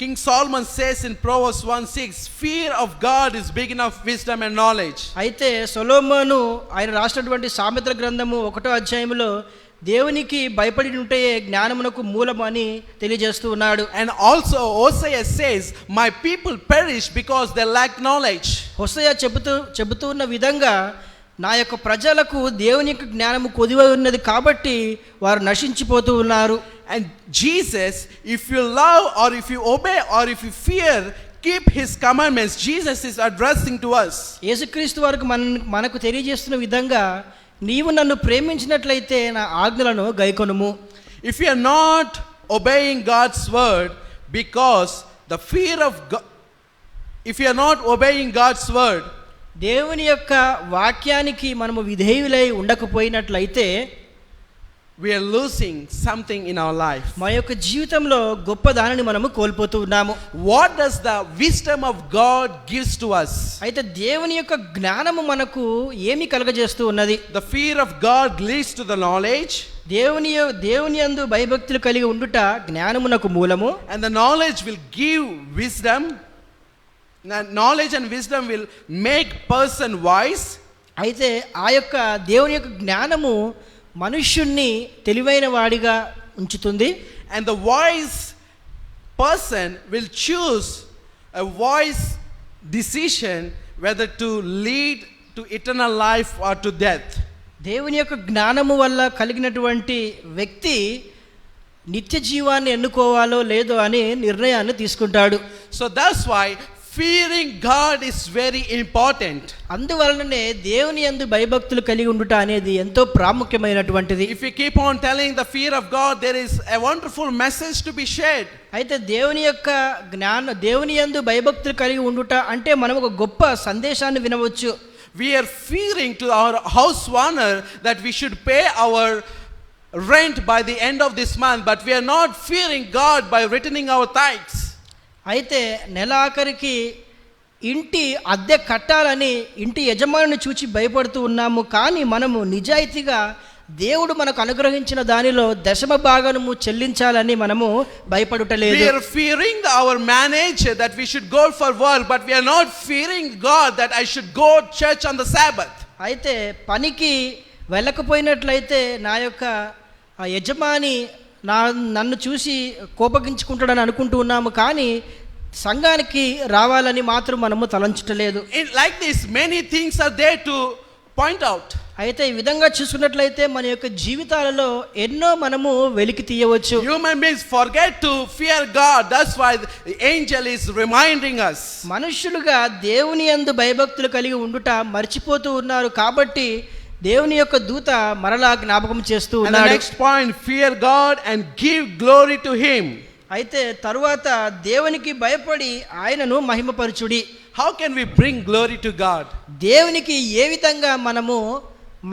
King Solomon says in Proverbs 1:6, fear of God is beginning of wisdom and knowledge. అయితే సొలొమోను ఆయన రాసినటువంటి సామెతల గ్రంథము 1వ అధ్యాయములో దేవునికి భయపడి ఉంటే జ్ఞానమునకు మూలము అని తెలియజేస్తూ ఉన్నాడు. And also Hosea says, my people perish because they lack knowledge. హోషేయ చెబుతూ ఉన్న విధంగా నా యొక్క ప్రజలకు దేవుని యొక్క జ్ఞానము కొదువై ఉన్నది కాబట్టి వారు నశించిపోతూ ఉన్నారు. And Jesus, if you love or if you obey or if you fear, keep his commandments. Jesus is addressing to us. యేసుక్రీస్తు వారికి మనకు తెలియజేస్తున్న విధంగా నీవు నన్ను ప్రేమించినట్లయితే నా ఆజ్ఞలను గైకొనుము. If you are not obeying God's word because the fear of God, if you are not obeying God's word, దేవుని యొక్క వాక్యానికి మనము విధేయులై ఉండకపోయినట్లయితే we are losing something in our life. మా యొక్క జీవితంలో గొప్ప దానిని మనము కోల్పోతూ ఉన్నాము. What does the wisdom of God gives to us? అయితే దేవుని యొక్క జ్ఞానము మనకు ఏమి కలుగజేస్తూ ఉన్నది? The fear of God leads to the knowledge, దేవుని యందు భయభక్తులు కలిగి ఉండుట జ్ఞానమునకు మూలము. and the knowledge will give wisdom. Knowledge and wisdom will make person wise. అయితే ఆ యొక్క దేవుని యొక్క జ్ఞానము మనుష్యుణ్ణి తెలివైన వాడిగా ఉంచుతుంది. And the wise person will choose a wise decision whether to lead to eternal life or to death. దేవుని యొక్క జ్ఞానము వల్ల కలిగినటువంటి వ్యక్తి నిత్య జీవాన్ని ఎన్నుకోవాలో లేదో అని నిర్ణయాన్ని తీసుకుంటాడు. So that's why fearing God is very important. అందువలననే దేవుని యందు భయభక్తులు కలిగి ఉండుట అనేది ఎంతో ప్రాముఖ్యమైనటువంటిది. If we keep on telling the fear of God, there is a wonderful message to be shared. అయితే దేవుని యొక్క దేవుని యందు భయభక్తులు కలిగి ఉండుట అంటే మనం ఒక గొప్ప సందేశాన్ని వినవచ్చు. We are fearing to our house owner that we should pay our rent by the end of this month, but we are not fearing God by returning our tithes. అయితే నెలాఖరికి ఇంటి అద్దె కట్టాలని ఇంటి యజమానిని చూచి భయపడుతూ ఉన్నాము, కానీ మనము నిజాయితీగా దేవుడు మనకు అనుగ్రహించిన దానిలో దశమ భాగము చెల్లించాలని మనము భయపడుటలేదు. We are fearing our manager that we should go for work, but we are not fearing God that I should go church on the Sabbath. అయితే పనికి వెళ్ళకపోయినట్లయితే నా యొక్క యజమాని నన్ను చూసి కోపగించుకుంటాడని అనుకుంటూ ఉన్నాము, కానీ సంఘానికి రావాలని మాత్రం మనము తలంచటలేదు. Like this, many things are there to point out. అయితే ఈ విధంగా చూసుకున్నట్లయితే మన యొక్క జీవితాలలో ఎన్నో మనము వెలికి తీయవచ్చు. Human beings forget to fear God. That's why the angel is reminding us. మనుషులుగా దేవుని యందు భయభక్తులు కలిగి ఉండుట మర్చిపోతూ ఉన్నారు, కాబట్టి దేవుని యొక్క దూత మరలా జ్ఞాపకం చేస్తూ And the ఉన్నాడు. next point, fear God and give glory to Him. అయితే తరువాత దేవునికి భయపడి ఆయనను మహిమపరచుడి. How can we bring glory to God? దేవునికి ఏ విధంగా మనము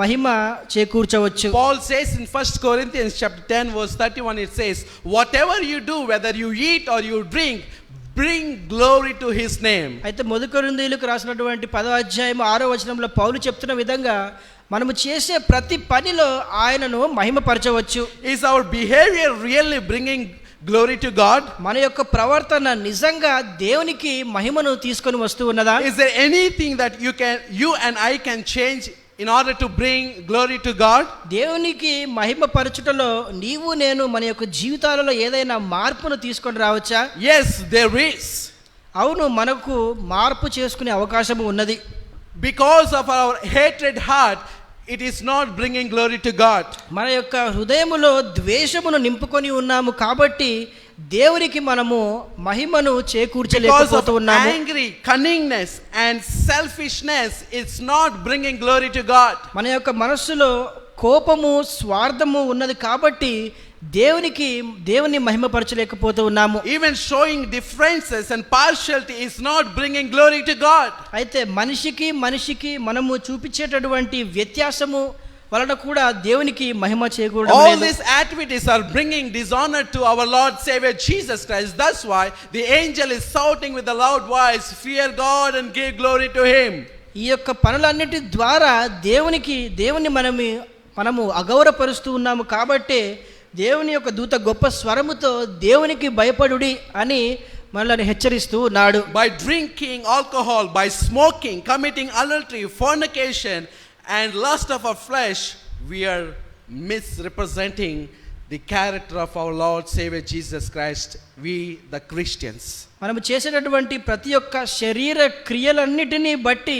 మహిమ చేకూర్చవచ్చు? Paul says in 1 Corinthians chapter 10 verse 31, it says, whatever you do, whether you eat or you drink, bring glory to His name. అయితే మొదటి కొరింథీయులకు రాసినటువంటి 10వ అధ్యాయం 6వ వచనంలో పౌలు చెప్తున్న విధంగా మనము చేసే ప్రతి పనిలో ఆయనను మహిమపరచవచ్చు. Is our behavior really bringing glory to God? మన యొక్క ప్రవర్తన నిజంగా దేవునికి మహిమను తీసుకొని వస్తూ ఉన్నదా? Is there anything that you and I can change in order to bring glory to God? దేవునికి మహిమపరచుటలో నీవు నేను మన యొక్క జీవితాలలో ఏదైనా మార్పును తీసుకొని రావచ్చా? Yes, there is. అవును, మనకు మార్పు చేసుకునే అవకాశం ఉన్నది. Because of our hatred heart, it is not bringing glory to God. మన యొక్క హృదయములో ద్వేషమును నింపుకొని ఉన్నాము, కాబట్టి దేవునికి మనము మహిమను చేకూర్చలేకపోతూ Because ఉన్నాము. of angry, cunningness and selfishness, it's not bringing glory to God. మన యొక్క మనస్సులో కోపము స్వార్థము ఉన్నది, కాబట్టి దేవుని మహిమపరచలేకపోతూ ఉన్నాము. Even showing differences and partiality is not bringing glory to God. అయితే మనిషికి మనము చూపించేటటువంటి వ్యత్యాసము వలన కూడా దేవునికి మహిమ చేకూరడం All లేదు. these activities are bringing dishonor to our Lord Savior Jesus Christ. That's why the angel is shouting with a loud voice, fear God and give glory to Him. ఈ యొక్క పనులన్నిటి ద్వారా దేవుని మనము అగౌరవపరుస్తూ ఉన్నాము, కాబట్టి దేవుని యొక్క దూత గొప్ప స్వరముతో దేవునికి భయపడుడి అని మనల్ని హెచ్చరిస్తూ ఉన్నాడు. By drinking alcohol, by smoking, committing adultery, fornication and lust of our flesh, we are misrepresenting the character of our Lord Savior Jesus Christ, we the Christians. మనము చేసేటటువంటి ప్రతి ఒక్క శరీర క్రియలన్నిటినీ బట్టి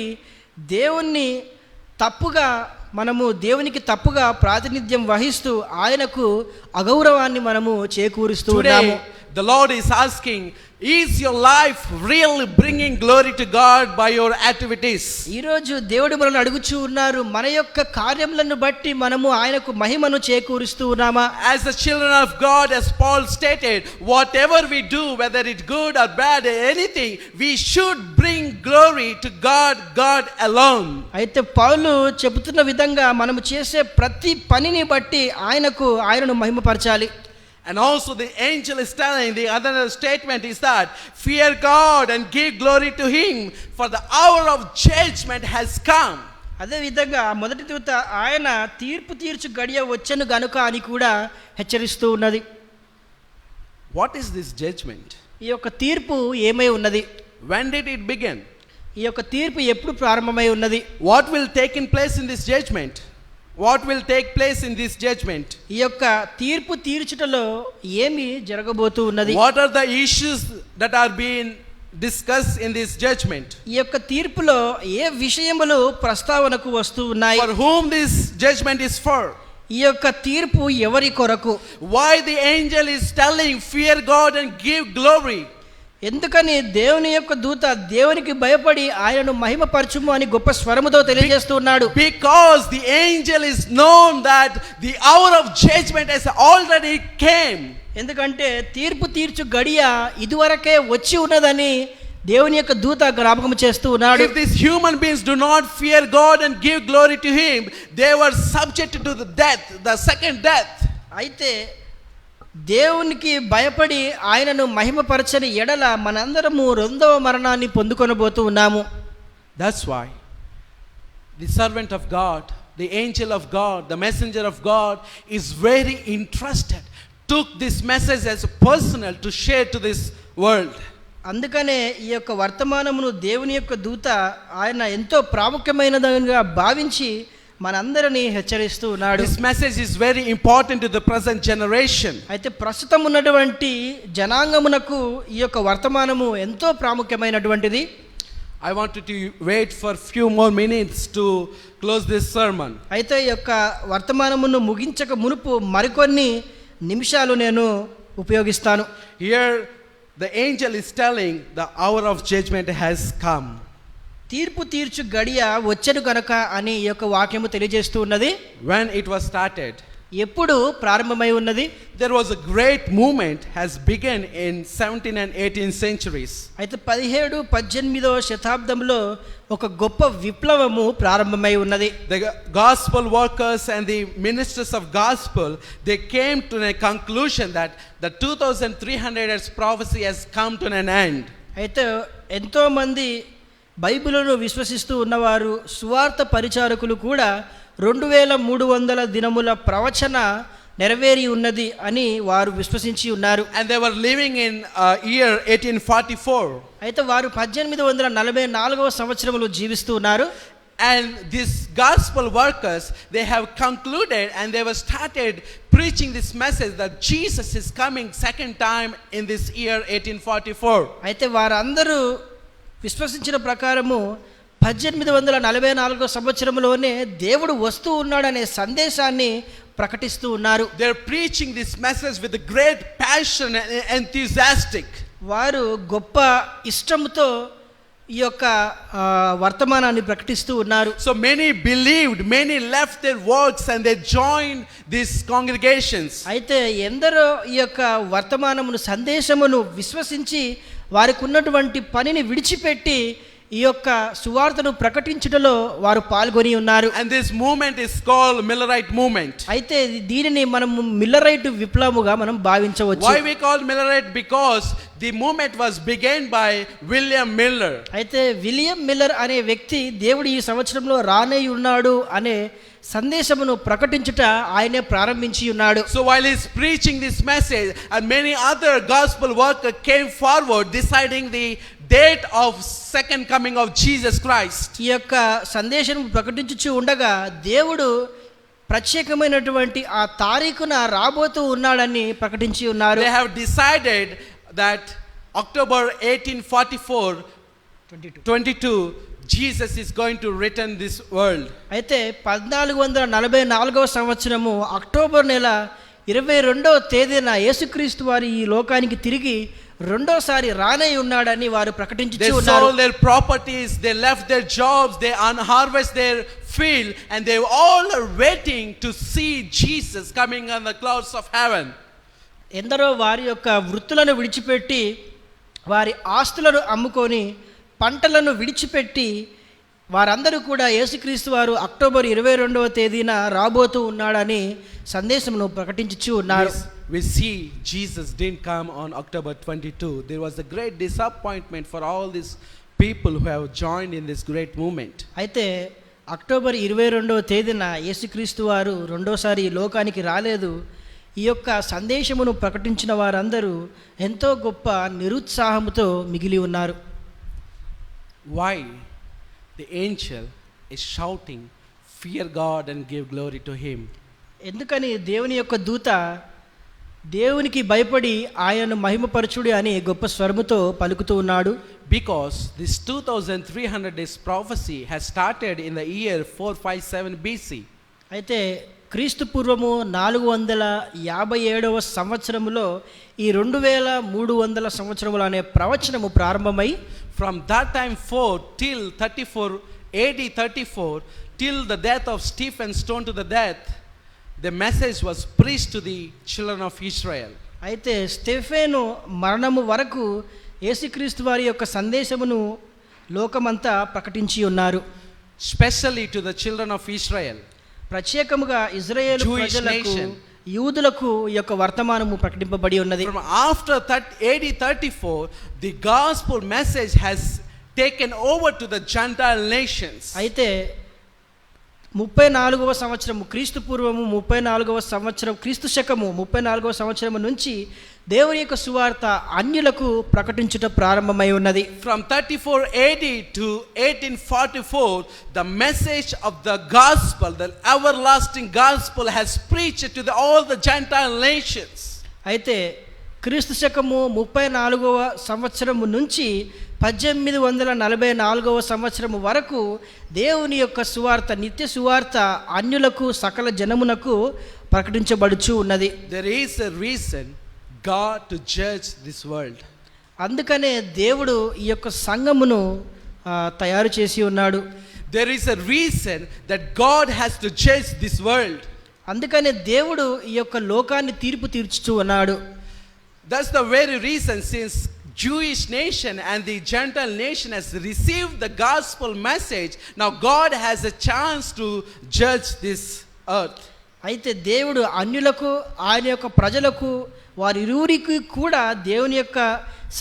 దేవునికి తప్పుగా ప్రాతినిధ్యం వహిస్తూ ఆయనకు అగౌరవాన్ని మనము చేకూరుస్తూ ఉన్నాము. the Lord is asking, is your life really bringing glory to God by your activities? ఈరోజు దేవుడు మనల్ని అడుగుచూ ఉన్నారు, మన యొక్క కార్యములను బట్టి మనము ఆయనకు మహిమను చేకూరుస్తూ ఉన్నామా? As the children of God, as Paul stated, whatever we do, whether it's good or bad, anything, we should bring glory to God, God alone. అయితే పౌలు చెబుతున్న విధంగా మనము చేసే ప్రతి పనిని బట్టి ఆయనను మహిమపరచాలి. And also the angel is telling, the other statement is that, fear God and give glory to Him, for the hour of judgment has come. అదే విధంగా మొదటి దూత ఆయన తీర్పు తీర్చు గడియ వచ్చెను గనుక అని కూడా హెచ్చరిస్తూ ఉన్నది. What is this judgment? ఈ యొక్క తీర్పు ఏమై ఉన్నది? When did it begin? ఈ యొక్క తీర్పు ఎప్పుడు ప్రారంభమై ఉన్నది? What will take in place in this judgment? What will take place in this judgment? ఈ యొక్క తీర్పు తీర్చుటలో ఏమి జరగబోతూ ఉన్నది? What are the issues that are being discussed in this judgment? ఈ యొక్క తీర్పులో ఏ విషయములు ప్రస్తావనకు వస్తూ ఉన్నాయి? For whom this judgment is for? ఈ యొక్క తీర్పు ఎవరి కొరకు? Why the angel is telling, fear God and give glory? ఎందుకని దేవుని యొక్క దూత దేవునికి భయపడి ఆయనను మహిమపరచుము అని గొప్ప స్వరముతో తెలియజేస్తున్నాడు? Because the angel is known that the hour of judgment has already came. ఎందుకంటే తీర్పు తీర్చు గడియ ఇదివరకే వచ్చి ఉన్నదని దేవుని యొక్క దూత జ్ఞాపకం చేస్తూ ఉన్నాడు. If these human beings do not fear God and give glory to Him, they were subject to the death, the second death. అయితే దేవునికి భయపడి ఆయనను మహిమపరచని ఎడల మనందరము రెండవ మరణాన్ని పొందుకొనబోతూ ఉన్నాము. That's why the servant of God, the angel of God, the messenger of God is very interested, took this message as personal to share to this world. అందుకనే ఈ యొక్క వర్తమానమును దేవుని యొక్క దూత ఆయన ఎంతో ప్రాముఖ్యమైనదిగా భావించి మనందరినీ హెచ్చరిస్తూ ఉన్నాడు. This message is very important to the present generation. అయితే ప్రస్తుతం ఉన్నటువంటి జనాంగమునకు ఈ యొక్క వర్తమానము ఎంతో ప్రాముఖ్యమైనటువంటిది. I wanted to wait for few more minutes to close this sermon. అయితే ఈ యొక్క వర్తమానమును ముగించక మునుపు మరికొన్ని నిమిషాలు నేను ఉపయోగిస్తాను. Here the angel is telling the hour of judgment has come. తీర్పు తీర్చు గడియ వచ్చెను గనక అని ఈ యొక్క వాక్యము తెలియజేస్తూ ఉన్నది. When it was started, ఎప్పుడు ప్రారంభమై ఉన్నది? there was a great movement has begun in 17th and 18th centuries. అయితే 17, 18వ శతాబ్దంలో ఒక గొప్ప విప్లవము ప్రారంభమై ఉన్నది. The gospel workers and the ministers of gospel, they came to a conclusion that the 2300 years prophecy has come to an end. అయితే ఎంతో మంది బైబిలును విశ్వసిస్తూ ఉన్నవారు, సువార్త పరిచారకులు కూడా 2300 దినముల ప్రవచన నెరవేరి ఉన్నది అని వారు విశ్వసించి ఉన్నారు. And they were living in year 1844. అయితే వారు 1844వ సంవత్సరంలో జీవిస్తూ ఉన్నారు. And these gospel workers, they have concluded and they were started preaching this message that Jesus is coming second time in this year 1844. అయితే వారందరూ విశ్వసించిన ప్రకారము 1844 సంవత్సరంలోనే దేవుడు వస్తూ ఉన్నాడనే సందేశాన్ని ప్రకటిస్తూ ఉన్నారు. They are preaching this message with a great passion and enthusiastic. వారు గొప్ప ఇష్టంతో ఈ యొక్క వర్తమానాన్ని ప్రకటిస్తూ ఉన్నారు. So many believed, many left their works and they joined these congregations. అయితే ఎందరో ఈ యొక్క వర్తమానమును సందేశమును విశ్వసించి వారికి ఉన్నటువంటి పనిని విడిచిపెట్టి ఈ యొక్క సువార్తను ప్రకటించుటలో వారు పాల్గొని ఉన్నారు. And this movement is called Millerite movement. అయితే దీనిని మనం మిల్లరైట్ విప్లవముగా మనం భావించవచ్చు. Why we call Millerite? Because the movement was begun by William Miller. అయితే విలియం మిల్లర్ అనే వ్యక్తి దేవుడు ఈ సంవత్సరంలో రానే ఉన్నాడు అనే సందేశమును ప్రకటించుట ఆయనే ప్రారంభించి ఉన్నాడు. So while he's preaching this message, and many other gospel workers came forward deciding the date of second coming of Jesus Christ. ఈ యొక్క సందేశం ప్రకటించుచు ఉండగా దేవుడు ప్రత్యేకమైనటువంటి ఆ తారీఖున రాబోతూ ఉన్నాడని ప్రకటించి ఉన్నారు. They have decided that October 1844 22 Jesus is going to return this world. అయితే 1444వ సంవత్సరము అక్టోబర్ నెల 22వ తేదీన యేసుక్రీస్తు వారు ఈ లోకానికి తిరిగి రెండోసారి రానై ఉన్నాడని వారు ప్రకటించుచూ They ఉన్నారు. sold their properties, they left their jobs, they unharvest their field, and they all are waiting to see Jesus coming on the clouds of heaven. ఎందరో వారి యొక్క వృత్తులను విడిచిపెట్టి వారి ఆస్తులను అమ్ముకొని పంటలను విడిచిపెట్టి వారందరూ కూడా యేసుక్రీస్తు వారు అక్టోబర్ 22వ తేదీన రాబోతూ ఉన్నాడని సందేశమును ప్రకటించుచూ ఉన్నారు. We see Jesus didn't come on October 22. There was a great disappointment for all these people who have joined in this great movement. అయితే అక్టోబర్ 22వ తేదీన యేసుక్రీస్తు వారు రెండోసారి ఈ లోకానికి రాలేదు. ఈ యొక్క సందేశమును ప్రకటించిన వారందరూ ఎంతో గొప్ప నిరుత్సాహముతో మిగిలి ఉన్నారు. Why the angel is shouting, "Fear God and give glory to Him"? ఎందుకని దేవుని యొక్క దూత దేవునికి భయపడి ఆయనను మహిమపరచుడి అని గొప్ప స్వరముతో పలుకుతూ ఉన్నాడు. Because this 2300 days prophecy has started in the year 457 BC. అయితే క్రీస్తు పూర్వము 457వ సంవత్సరములో ఈ 2300 సంవత్సరములు అనే ప్రవచనము ప్రారంభమై From that time forth till 34 AD 34 till the death of Stephen stoned to the death, the message was preached to the children of Israel. అయితే స్టెఫెను మరణము వరకు యేసుక్రీస్తు వారి యొక్క సందేశమును లోకమంతా ప్రకటించి ఉన్నారు. Especially to the children of Israel. ప్రత్యేకముగా ఇజ్రాయేలు Jewish ప్రజలకు nation. యూదులకు ఈ యొక్క వర్తమానము ప్రకటింపబడి ఉన్నది. From after AD 34, the gospel message has taken over to the Gentile nations. అయితే 34వ సంవత్సరము క్రీస్తు పూర్వము 34వ సంవత్సరం క్రీస్తు శకము 34వ సంవత్సరము నుంచి దేవుని యొక్క సువార్త అన్యులకు ప్రకటించుట ప్రారంభమై ఉన్నది. From 34 AD to 1844, the message of the gospel, the everlasting gospel, has preached to all the Gentile nations. అయితే క్రీస్తు శకము 34వ సంవత్సరము నుంచి 1844వ సంవత్సరము వరకు దేవుని యొక్క సువార్త నిత్య సువార్త అన్యులకు సకల జనమునకు ప్రకటించబడుచు ఉన్నది. There is a reason God to judge this world. అందుకనే దేవుడు ఈ యొక్క సంఘమును తయారు చేసి ఉన్నాడు. There is a reason that God has to judge this world. అందుకనే దేవుడు ఈ యొక్క లోకాన్ని తీర్పు తీర్చుచూ ఉన్నాడు. That's the very reason, since Jewish nation and the Gentile nation has received the gospel message, now God has a chance to judge this earth. అయితే దేవుడు అన్యులకు ఆయన యొక్క ప్రజలకు వారిరువురికి కూడా దేవుని యొక్క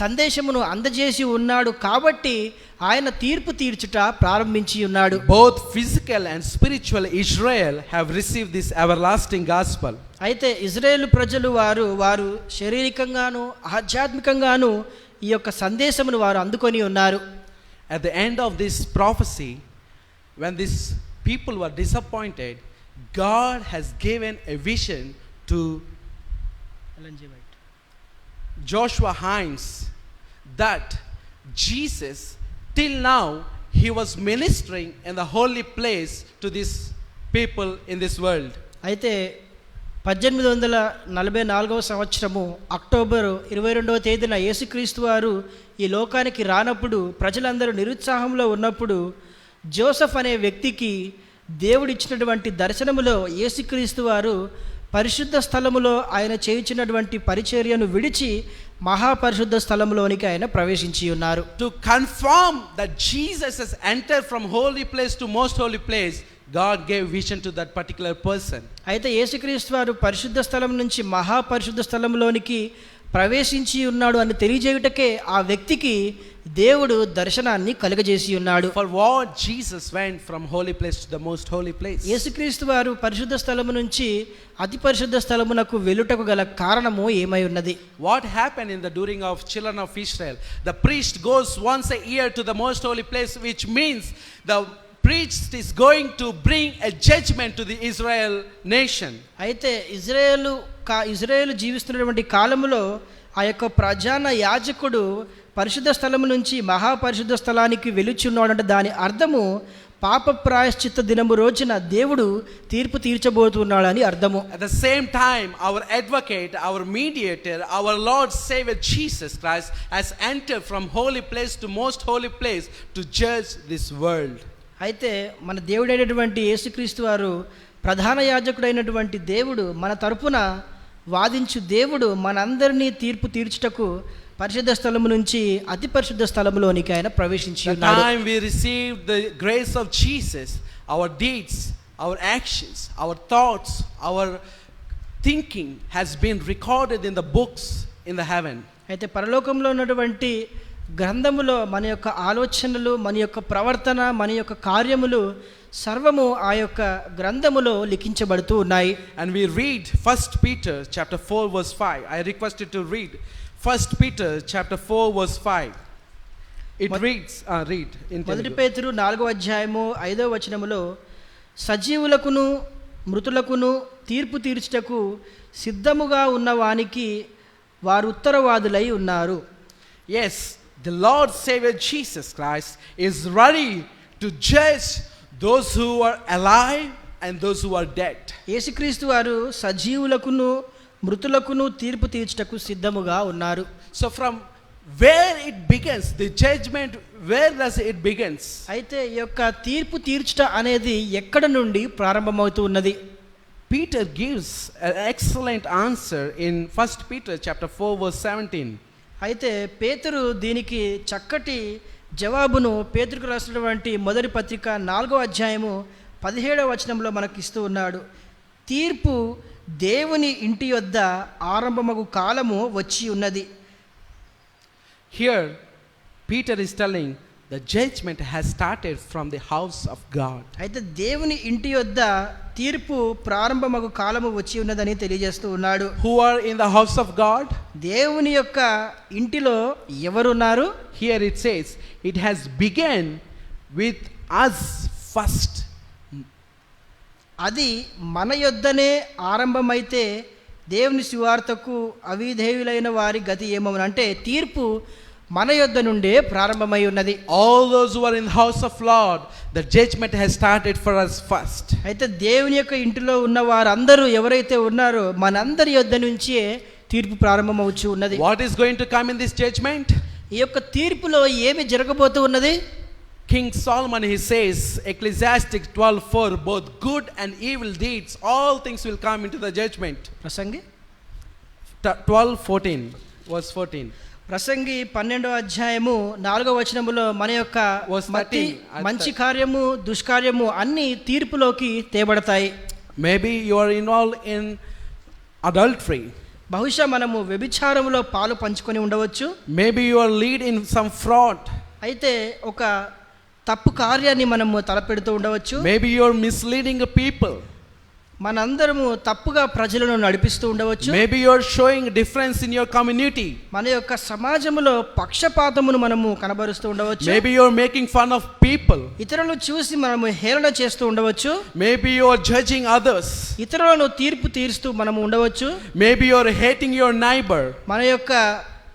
సందేశమును అందజేసి ఉన్నాడు కాబట్టి ఆయన తీర్పు తీర్చుట ప్రారంభించి ఉన్నాడు. Both physical and spiritual Israel have received this everlasting gospel. అయితే ఇజ్రాయేలు ప్రజలు వారు శారీరకంగాను ఆధ్యాత్మికంగాను ఈ యొక్క సందేశమును వారు అందుకొని ఉన్నారు. At the end of this prophecy, when these people were disappointed, God has given a vision to Joshua Hines that Jesus, till now, he was ministering in the holy place to these people in this world. అయితే 1844వ సంవత్సరము అక్టోబర్ 22వ తేదీన యేసుక్రీస్తు వారు ఈ లోకానికి రానప్పుడు ప్రజలందరూ నిరుత్సాహంలో ఉన్నప్పుడు జోసెఫ్ అనే వ్యక్తికి దేవుడిచ్చినటువంటి దర్శనములో యేసుక్రీస్తు వారు పరిశుద్ధ స్థలములో ఆయన చేయించినటువంటి పరిచర్యను విడిచి మహాపరిశుద్ధ స్థలంలోనికి ఆయన ప్రవేశించి ఉన్నారు. To confirm that Jesus has entered from holy place to most holy place, God gave vision to that particular person. అయితే యేసుక్రీస్తు వారు పరిశుద్ధ స్థలం నుంచి మహాపరిశుద్ధ స్థలంలోనికి ప్రవేశించి ఉన్నాడు అని తెలియజేయుటకే ఆ వ్యక్తికి దేవుడు దర్శనాన్ని కలుగజేసి ఉన్నాడు. For what Jesus went from holy place to the most holy place? యేసుక్రీస్తు వారు పరిశుద్ధ స్థలము నుంచి అతి పరిశుద్ధ స్థలమునకు వెళ్ళుటకు గల కారణము ఏమై ఉన్నది? What happened in the during of children of Israel? The priest goes once a year to the most holy place, which means the priest is going to bring a judgment to the Israel nation. అయితే ఇజ్రాయేలు జీవిస్తున్నటువంటి కాలములో ఆ యొక్క ప్రధాన యాజకుడు పరిశుద్ధ స్థలము నుంచి మహాపరిశుద్ధ స్థలానికి వెలుచున్నాడంటే దాని అర్థము పాప ప్రాయశ్చిత్త దినము రోజున దేవుడు తీర్పు తీర్చబోతున్నాడని అర్థము. At the same time, our advocate, our mediator, our Lord Savior Jesus Christ has entered from holy place to most holy place to judge this world. అయితే మన దేవుడైనటువంటి యేసుక్రీస్తు వారు ప్రధాన యాజకుడైనటువంటి దేవుడు, మన తరపున వాదించు దేవుడు మనందరినీ తీర్పు తీర్చుటకు పరిశుద్ధ స్థలము నుంచి అతి పరిశుద్ధ స్థలములోనికి ఆయన ప్రవేశించి The ఉన్నాడు. time we received the grace of Jesus, our deeds, our actions, our thoughts, our thinking has been recorded in the books in the heaven. అయితే పరలోకంలో ఉన్నటువంటి గ్రంథములో మన యొక్క ఆలోచనలు, మన యొక్క ప్రవర్తన, మన యొక్క కార్యములు సర్వము ఆ యొక్క గ్రంథములో లిఖించబడుతూ ఉన్నాయి. And we read 1 Peter chapter 4 verse 5. I requested to read 1 Peter chapter 4 verse 5. It reads, read in మొదటి Telugu. పేతురు 4వ అధ్యాయము 5వ వచనములో సజీవులకును మృతులకును తీర్పు తీర్చుటకు సిద్ధముగా ఉన్న వానికి వారు ఉత్తరవాదులై ఉన్నారు. Yes, the Lord Savior Jesus Christ is ready to judge those who are alive and those who are dead. యేసుక్రీస్తు వారు సజీవులకును మృతులకును తీర్పు తీర్చుటకు సిద్ధముగా ఉన్నారు. So from where it begins, the judgment, where does it begins? అయితే ఈ యొక్క తీర్పు తీర్చుట అనేది ఎక్కడ నుండి ప్రారంభమవుతూ ఉన్నది? Peter gives an excellent answer in 1 Peter chapter 4 verse 17. అయితే పేతురు దీనికి చక్కటి జవాబును పేతురుకు రాసినటువంటి మొదటి పత్రిక 4వ అధ్యాయము 17వ వచనంలో మనకి ఇస్తూ ఉన్నాడు. తీర్పు దేవుని ఇంటి యొద్ద ఆరంభమగు కాలము వచ్చి ఉన్నది. Here Peter is telling the judgment has started from the house of God. అయితే దేవుని ఇంటి యొద్ద తీర్పు ప్రారంభమగు కాలము వచ్చి ఉన్నదని తెలియజేస్తూ ఉన్నాడు. Who are in the house of God? దేవుని యొక్క ఇంటిలో ఎవరున్నారు? Here it says it has begun with us first. అది మన యొద్దనే ఆరంభమైతే దేవుని సువార్తకు అవిధేయులైన వారి గతి ఏమవును అంటే తీర్పు మన యొద్ద నుండే ప్రారంభమై ఉన్నది. All those who are in the house of Lord, the judgment has started for us first. అయితే దేవుని యొక్క ఇంటిలో ఉన్న వారందరూ ఎవరైతే ఉన్నారో మనందరి యొద్ద నుంచే తీర్పు ప్రారంభమవుచు ఉన్నది. What is going to come in this judgment? ఈ యొక్క తీర్పులో ఏమి జరగబోతూ ఉన్నది? King Solomon, he says, Ecclesiastes 12:4, both good and evil deeds, all things will come into the judgment. Prasangi 12:14, verse 14. ప్రసంగి 12వ అధ్యాయము 4వ వచనములో మన యొక్క Verse 13. మంచి కార్యము దుష్కార్యము అన్ని తీర్పులోకి తేబడతాయి. Maybe you are involved in adultery. బహుశా మనము వ్యభిచారములో పాలు పంచుకొని ఉండవచ్చు. Maybe you are lead in some fraud. అయితే ఒక తప్పు కార్యాన్ని మనము తలపెడుతూ ఉండవచ్చు. Maybe you are misleading the people. మనందరము తప్పుగా ప్రజలను నడిపిస్తూ ఉండవచ్చు. Maybe you are showing difference in your community. మన యొక్క సమాజంలో పక్షపాతమును మనము కనబరుస్తూ ఉండవచ్చు. Maybe you are making fun of people. ఇతరులను చూసి మనము హేళన చేస్తూ ఉండవచ్చు. Maybe you are judging others. ఇతరులను తీర్పు తీరుస్తూ మనము ఉండవచ్చు. Maybe you are hating your neighbor. మన యొక్క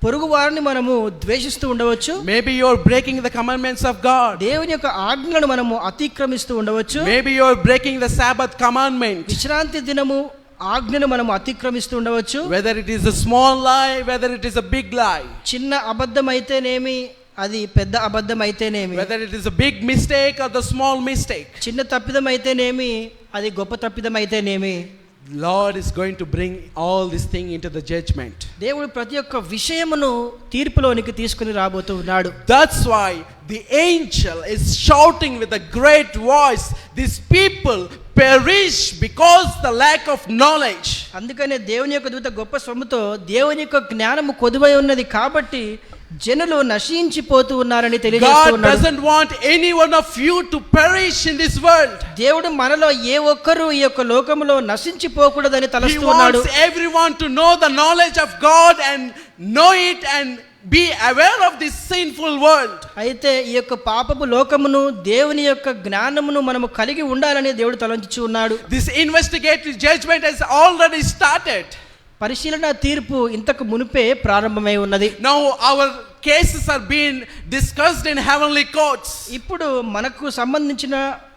పొరుగు వారిని మనము ద్వేషిస్తూ ఉండవచ్చు. Maybe you are breaking the commandments of God. దేవుని యొక్క ఆజ్ఞలను మనము అతిక్రమిస్తూ ఉండవచ్చు. Maybe you are breaking the Sabbath commandment. విశ్రాంతి దినము ఆజ్ఞను మనము అతిక్రమిస్తూ ఉండవచ్చు. Whether it is a small lie, whether it is a big lie. చిన్న అబద్ధం అయితేనేమి, అది పెద్ద అబద్ధం అయితేనేమి, Whether it is a big mistake or the small mistake. చిన్న తప్పిదం అయితేనేమి, అది గొప్ప తప్పిదం అయితేనేమి, Lord is going to bring all this thing into the judgment. దేవుడు ప్రతి ఒక్క విషయమును తీర్పులోనికి తీసుకుని రాబోతూ ఉన్నాడు. That's why the angel is shouting with a great voice, these people perish because the lack of knowledge. అందుకనే దేవుని యొక్క దూత గొప్ప స్వరముతో దేవుని యొక్క జ్ఞానము కొదువై ఉన్నది కాబట్టి జనులు నశించిపోతూ ఉన్నారని తెలియజేస్తూ God ఉన్నాడు. doesn't want any one of you to perish in this world. దేవుడు మనలో ఏ ఒక్కరు ఈ యొక్క లోకములో నశించిపోకూడదని He తలస్తూ ఉన్నాడు. wants everyone to know the knowledge of God and know it and be aware of this sinful world. అయితే ఈ యొక్క పాపపు లోకమును దేవుని యొక్క జ్ఞానమును మనము కలిగి ఉండాలని దేవుడు తలంచుచూ ఉన్నాడు. This investigative judgment has already started. పరిశీలన తీర్పు ఇంతకు మునుపే ప్రారంభమై ఉన్నది. Now our cases are being discussed in heavenly courts. ఇప్పుడు మనకు సంబంధించిన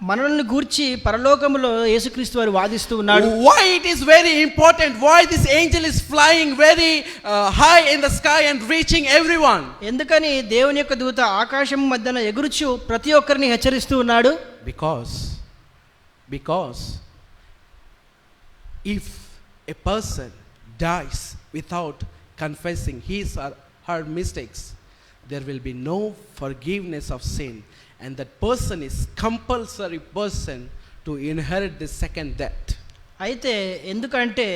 మనల్ని గూర్చి పరలోకములో యేసుక్రీస్తు వారు వాదిస్తూ ఉన్నాడు. Why it is very important, why this angel is flying very high in the sky and reaching everyone. ఎందుకని దేవుని యొక్క దూత ఆకాశం మధ్యన ఎగురుచు ప్రతి ఒక్కరిని హెచ్చరిస్తూ ఉన్నాడు? Because if a person dies without confessing his or her mistakes, there will be no forgiveness of sin, and that person is compulsory person to inherit the second death. అయితే ఎందుకంటే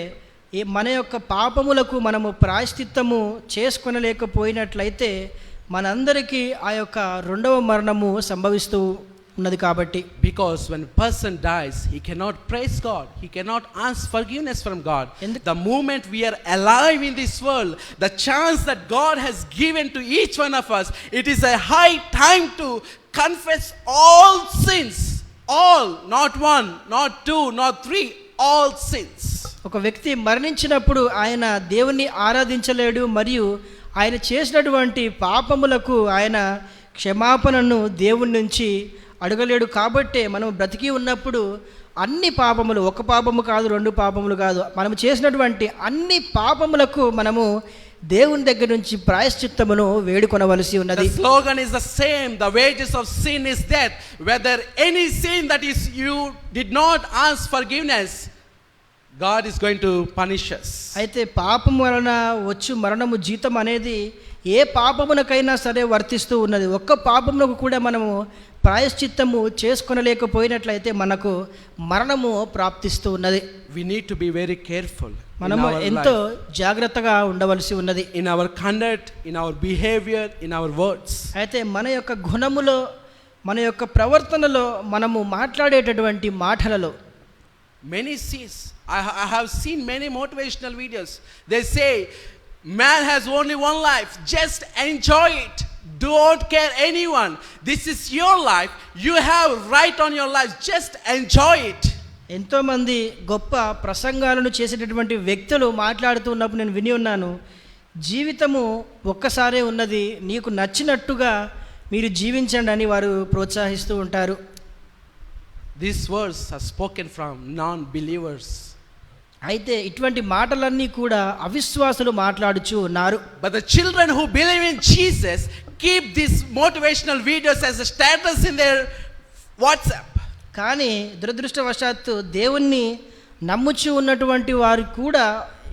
మన యొక్క పాపములకు మనము ప్రాయశ్చిత్తము చేసుకొనలేకపోయినట్లయితే మనందరికీ ఆ యొక్క రెండవ మరణము సంభవిస్తూ ఉన్నది కాబట్టి. Because when a person dies, he cannot praise God, he cannot ask forgiveness from God. The moment we are alive in this world, the chance that God has given to each one of us, it is a high time to confess all sins, all, not one, not two, not three, all sins. ఒక వ్యక్తి మరణించినప్పుడు ఆయన దేవుణ్ణి ఆరాధించలేడు, మరియు ఆయన చేసినటువంటి పాపములకు ఆయన క్షమాపణను దేవుని నుంచి అడగలేడు. కాబట్టే మనం బ్రతికి ఉన్నప్పుడు అన్ని పాపములు, ఒక పాపము కాదు, రెండు పాపములు కాదు, మనం చేసినటువంటి అన్ని పాపములకు మనము దేవుని దగ్గర నుంచి ప్రాయశ్చిత్తమును వేడుకొనవలసి ఉన్నది. The slogan is the same, the wages of sin is death. Whether any sin that is you did not ask forgiveness, God is going to punish us. అయితే పాపము వలన వచ్చు మరణము జీతం అనేది ఏ పాపమునకైనా సరే వర్తిస్తూ ఉన్నది. ఒక్క పాపమునకు కూడా మనము ప్రాయశ్చిత్తము చేసుకొనలేకపోయినట్లయితే మనకు మరణము ప్రాప్తిస్తూ ఉన్నది. We need to be very careful. మనము ఎంతో జాగ్రత్తగా ఉండవలసి ఉన్నది. In our conduct, in our behavior, in our words. అయితే మన యొక్క గుణములో, మన యొక్క ప్రవర్తనలో, మనము మాట్లాడేటటువంటి మాటలలో Many sees, I have seen many motivational videos. They say, man has only one life, just enjoy it. Don't care anyone. This is your life. You have right on your life. Just enjoy it. ఎంతోమంది గొప్ప ప్రసంగాలను చేసేటటువంటి వ్యక్తులు మాట్లాడుతూ ఉన్నప్పుడు నేను విని ఉన్నాను, జీవితము ఒక్కసారే ఉన్నది, నీకు నచ్చినట్టుగా మీరు జీవించండి అని వారు ప్రోత్సహిస్తూ ఉంటారు. These words are spoken from non-believers. అయితే ఇటువంటి మాటలన్నీ కూడా అవిశ్వాసులు మాట్లాడుచూ ఉన్నారు. But the children who believe in Jesus keep these motivational videos as a status in their WhatsApp. కానీ దురదృష్టవశాత్తు దేవుణ్ణి నమ్ముచూ ఉన్నటువంటి వారు కూడా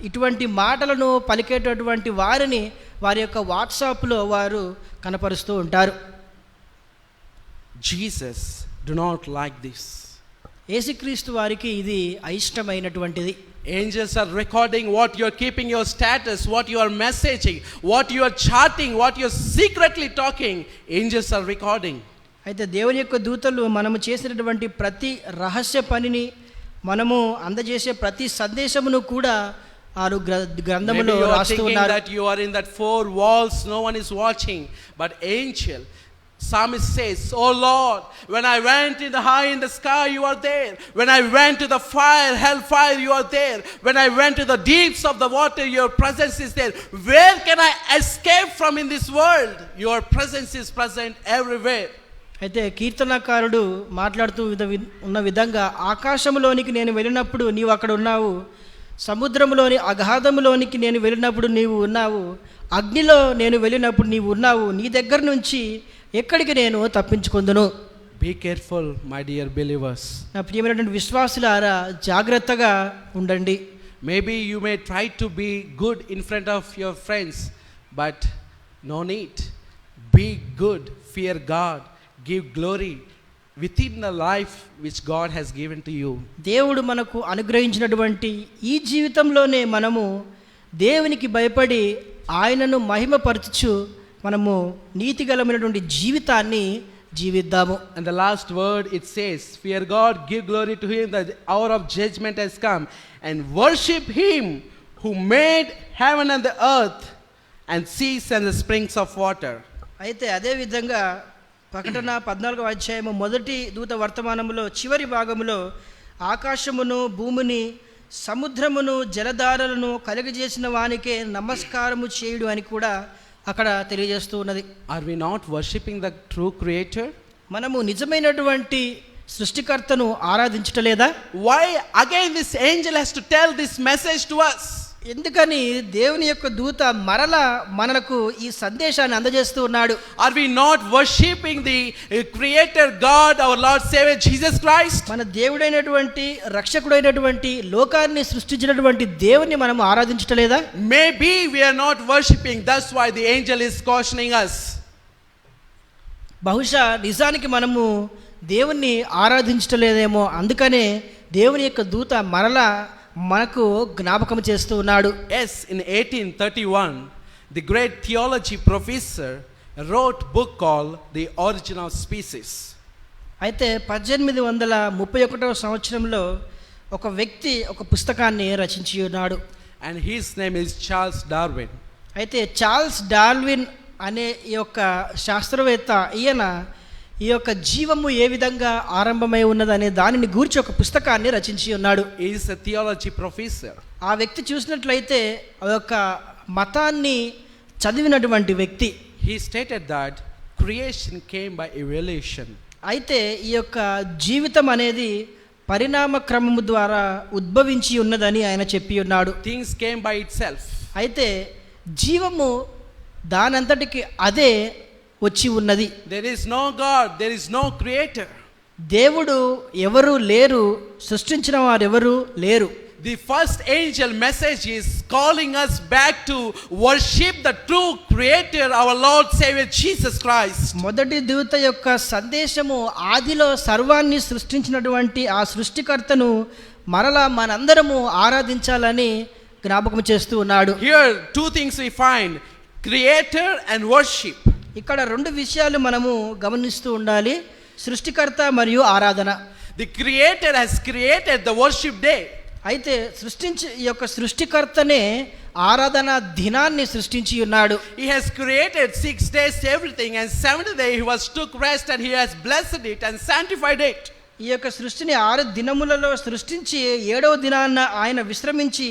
ఇటువంటి మాటలను పలికేటటువంటి వారిని వారి యొక్క వాట్సాప్లో వారు కనపరుస్తూ ఉంటారు. Jesus do not like this. యేసుక్రీస్తు వారికి ఇది అయిష్టమైనటువంటిది. Angels are recording what you are keeping your status, what you are messaging, what you are chatting, what you are secretly talking. Angels are recording. అయితే దేవుని యొక్క దూతలు మనము చేసినటువంటి ప్రతి రహస్య పనిని, మనము అందజేసే ప్రతి సందేశమును కూడా ఆరు గ్రంథములో రాస్తూ ఉన్నారు. That you are in that four walls, no one is watching, but angel. Psalmist says, "Oh Lord, when I went in the high in the sky, you are there. When I went to the fire, hellfire, you are there. When I went to the deeps of the water, your presence is there. Where can I escape from in this world? Your presence is present everywhere." అయితే కీర్తనకారుడు మాట్లాడుతూ ఉన్న విధంగా, ఆకాశంలోనికి నేను వెళ్ళినప్పుడు నీవు అక్కడ ఉన్నావు, సముద్రంలోని అగాధములోనికి నేను వెళ్ళినప్పుడు నీవు ఉన్నావు, అగ్నిలో నేను వెళ్ళినప్పుడు నీవు ఉన్నావు, నీ దగ్గర నుంచి ఎక్కడికి నేను తప్పించుకొందును. Be careful, my dear believers. నా ప్రియమైనటువంటి విశ్వాసులారా, జాగ్రత్తగా ఉండండి. Maybe you may try to be good in front of your friends, but no need. Be good, fear God, give glory within the life which God has given to you. దేవుడు మనకు అనుగ్రహించినటువంటి ఈ జీవితంలోనే మనము దేవునికి భయపడి ఆయనను మహిమపరచుచు మనము నీతిగలమైనటువంటి జీవితాన్ని జీవిద్దాము. And the last word it says, fear God, give glory to him, the hour of judgment has come, and worship him who made heaven and the earth and seas and the springs of water. అయితే అదే విధంగా ప్రకటన 14వ అధ్యాయము మొదటి దూత వర్తమానములో చివరి భాగములో ఆకాశమును, భూమిని, సముద్రమును, జలధారలను కలుగజేసిన వానికే నమస్కారము చేయుడు అని కూడా అక్కడ తెలియజేస్తూ ఉన్నది. Are we not worshipping the true Creator? మనము నిజమైనటువంటి సృష్టికర్తను ఆరాధించటలేదా? Why again this angel has to tell this message to us? ఎందుకని దేవుని యొక్క దూత మరలా మనకు ఈ సందేశాన్ని అందజేస్తూ ఉన్నాడు? Are we not worshipping the Creator God, our Lord Savior Jesus Christ? మన దేవుడైనటువంటి రక్షకుడైనటువంటి లోకాన్ని సృష్టించినటువంటి దేవుని మనం ఆరాధించటలేదా? Maybe we are not worshipping, that's why the angel is cautioning us. బహుశా నిజానికి మనము దేవుణ్ణి ఆరాధించటలేదేమో, అందుకనే దేవుని యొక్క దూత మరలా మనకు జ్ఞాపకం చేస్తూ ఉన్నాడు. Yes, in 1831 the great theology professor wrote book called The Origin of Species. అయితే 1831వ సంవత్సరంలో ఒక వ్యక్తి ఒక పుస్తకాన్ని రచించి ఉన్నాడు. And his name is Charles Darwin. అయితే చార్ల్స్ డార్విన్ అనే ఈ యొక్క శాస్త్రవేత్త ఈయన ఈ యొక్క జీవము ఏ విధంగా ఆరంభమై ఉన్నదనే దానిని గూర్చి ఒక పుస్తకాన్ని రచించి ఉన్నాడు. He is a theology professor. ఆ వ్యక్తి చూసినట్లయితే ఆ యొక్క మతాన్ని చదివినటువంటి వ్యక్తి. He stated that creation came by evolution. అయితే ఈ యొక్క జీవితం అనేది పరిణామ క్రమము ద్వారా ఉద్భవించి ఉన్నదని ఆయన చెప్పి ఉన్నాడు. Things came by itself. అయితే జీవము దానంతటికి అదే వచ్చి ఉన్నది. There is no God, there is no creator. దేవుడు ఎవరు లేరు, సృష్టించిన వారు ఎవరు లేరు. The first angel message is calling us back to worship the true creator, our Lord Savior Jesus Christ. మొదటి దూత యొక్క సందేశము ఆదిలో సర్వాన్ని సృష్టించినటువంటి ఆ సృష్టికర్తను మరలా మనందరము ఆరాధించాలని జ్ఞాపకం చేస్తూ ఉన్నాడు. Here two things we find, creator and worship. ఇక్కడ రెండు విషయాలు మనము గమనిస్తూ ఉండాలి, సృష్టికర్త మరియు ఆరాధన. The creator has created the worship day. అయితే ఈ యొక్క సృష్టికర్తనే ఆరాధన దినాన్ని సృష్టించి ఉన్నాడు. He has created 6 days everything, and 7th day he was took rest and he has blessed it and sanctified it. ఈ యొక్క సృష్టిని 6 దినములలో సృష్టించి 7వ దినాన్న ఆయన విశ్రమించి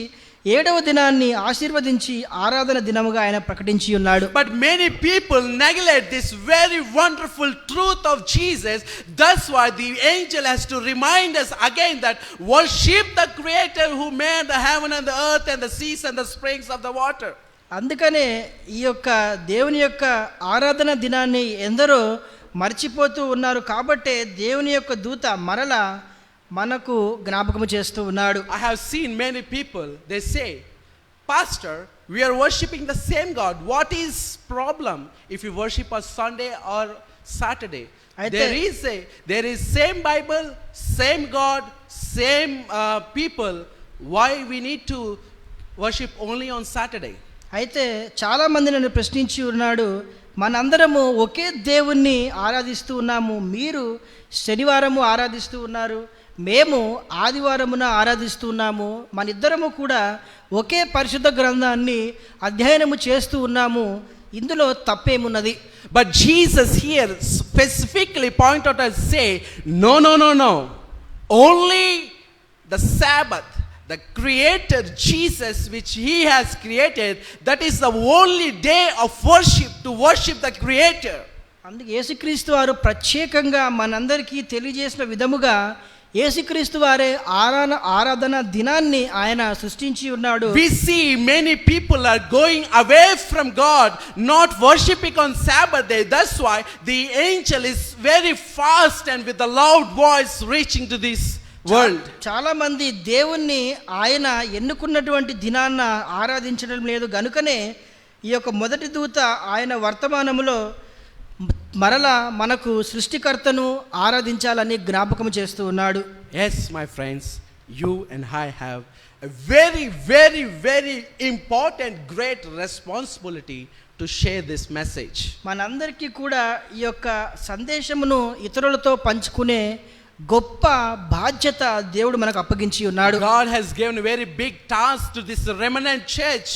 7వ దినాన్ని ఆశీర్వదించి ఆరాధన దినముగా ఆయన ప్రకటించి ఉన్నాడు. But many people neglect this very wonderful truth of Jesus. That's why the angel has to remind us again that worship the Creator who made the heaven and the earth and the seas and the springs of the water. అందుకనే ఈ యొక్క దేవుని యొక్క ఆరాధన దినాన్ని ఎందరో మర్చిపోతూ ఉన్నారు. కాబట్టే దేవుని యొక్క దూత మరలా మనకు జ్ఞాపకము చేస్తూ ఉన్నాడు. I have seen many people, they say, Pastor, we are worshiping the same God. What is problem if you worship on Sunday or Saturday? There is same Bible, same God, same people. Why we need to worship only on Saturday? అయితే చాలా మంది నన్ను ప్రశ్నించి ఉన్నాడు, మనందరము ఒకే దేవుణ్ణి ఆరాధిస్తూ ఉన్నాము, మీరు శనివారము ఆరాధిస్తూ ఉన్నారు, మేము ఆదివారమున ఆరాధిస్తున్నాము, మన ఇద్దరము కూడా ఒకే పరిశుద్ధ గ్రంథాన్ని అధ్యయనము చేస్తూ ఉన్నాము, ఇందులో తప్పేమున్నది? But Jesus here specifically point out and say, no. Only the Sabbath, the Creator Jesus which He has created, that is the only day of worship, to worship the Creator. అందుకే యేసుక్రీస్తు వారు ప్రత్యేకంగా మనందరికీ తెలియజేసిన విధముగా యేసుక్రీస్తు వారే ఆరాధన దినాన్ని ఆయన సృష్టించి ఉన్నాడు. We see many people are going away from God, not worshiping on Sabbath day. That's why the angel is very fast and with a loud voice reaching to this world. చాలా మంది దేవుణ్ణి ఆయన ఎన్నుకున్నటువంటి దినాన్న ఆరాధించడం లేదు. గనుకనే ఈ యొక్క మొదటి దూత ఆయన వర్తమానములో మరలా మనకు సృష్టికర్తను ఆరాధించాలని జ్ఞాపకం చేస్తూ ఉన్నాడు. Yes, my friends, you and I have a very, very, very important, great responsibility to share this message. మనందరికీ కూడా ఈ యొక్క సందేశమును ఇతరులతో పంచుకునే గొప్ప బాధ్యత దేవుడు మనకు అప్పగించి ఉన్నాడు. God has given a very big task to this remnant church.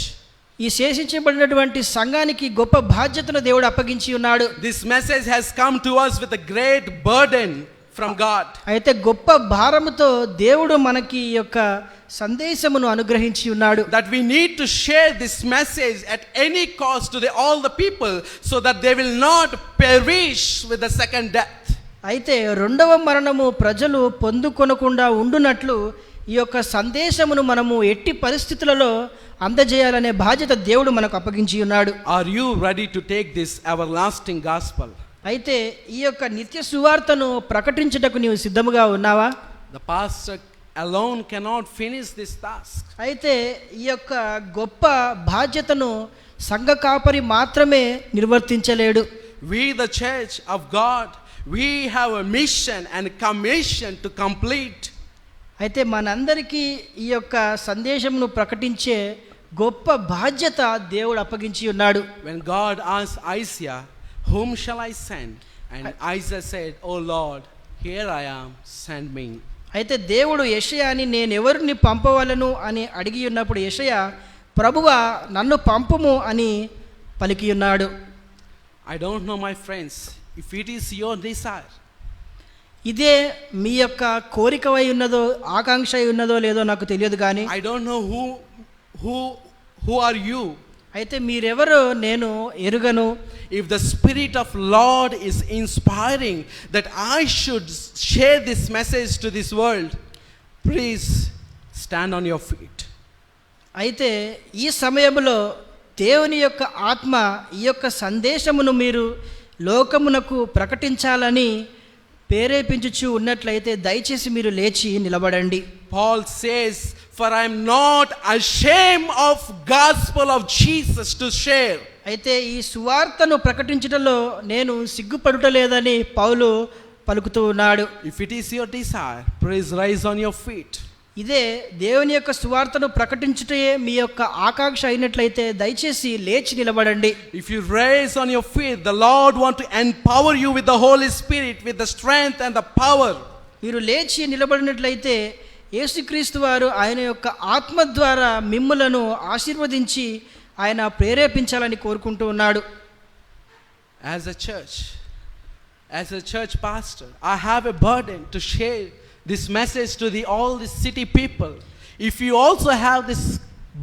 ఈ శేషించబడినటువంటి సంఘానికి గొప్ప బాధ్యతను దేవుడు అప్పగించి ఉన్నాడు. This message has come to us with a great burden from God. అయితే గొప్ప భారముతో దేవుడు మనకి ఈ యొక్క సందేశమును అనుగ్రహించి ఉన్నాడు. That we need to share this message at any cost to all the people so that they will not perish with the second death. అయితే రెండవ మరణము ప్రజలు పొందుకొనకుండా ఉండునట్లు ఈ యొక్క సందేశమును మనము ఎట్టి పరిస్థితులలో అందజేయాలనే బాధ్యత దేవుడు మనకు అప్పగించి ఉన్నాడు. Are you ready to take this everlasting gospel? అయితే ఈ యొక్క నిత్య సువార్తను ప్రకటించుటకు నీవు సిద్ధముగా ఉన్నావా? The pastor alone cannot finish this task. అయితే ఈ యొక్క గొప్ప బాధ్యతను సంఘ కాపరి మాత్రమే నిర్వర్తించలేడు. We the church of God, we have a mission and commission to complete. అయితే మనందరికీ ఈ యొక్క సందేశమును ప్రకటించే గొప్ప బాధ్యత దేవుడు అప్పగించి ఉన్నాడు. When God asked Isaiah, whom shall I send? And Isaiah said, oh Lord, here I am, send me. అయితే దేవుడు యెషయాని నేను ఎవరిని పంపవలను అని అడిగి ఉన్నప్పుడు యెషయా ప్రభువా నన్ను పంపుము అని పలికి ఉన్నాడు. I don't know, my friends, if it is your desire. ఇదే మీ యొక్క కోరికవై ఉన్నదో ఆకాంక్ష అయి ఉన్నదో లేదో నాకు తెలియదు కానీ I don't know who are you. అయితే మీరెవరో నేను ఎరుగను. If the Spirit of Lord is inspiring that I should share this message to this world, please stand on your feet. అయితే ఈ సమయంలో దేవుని యొక్క ఆత్మ ఈ యొక్క సందేశమును మీరు లోకమునకు ప్రకటించాలని ప్రేరేపించుచు ఉన్నట్లయితే దయచేసి మీరు లేచి నిలబడండి. Paul says, for I am not ashamed of gospel of Jesus to share. అయితే ఈ సువార్తను ప్రకటించడంలో నేను సిగ్గుపడుటలేదని పౌలు పలుకుతూ ఉన్నాడు. If it is your desire, please rise on your feet. ఇదే దేవుని యొక్క సువార్తను ప్రకటించుటే మీ యొక్క ఆకాంక్ష అయినట్లయితే దయచేసి లేచి నిలబడండి. If you raise on your feet, the Lord want to empower you with the Holy Spirit, with the strength and the power. మీరు లేచి నిలబడినట్లయితే యేసుక్రీస్తు వారు ఆయన యొక్క ఆత్మ ద్వారా మిమ్ములను ఆశీర్వదించి ఆయన ప్రేరేపించాలని కోరుకుంటూ ఉన్నాడు. As a church pastor, I have a burden to share this message to all the city people. If you also have this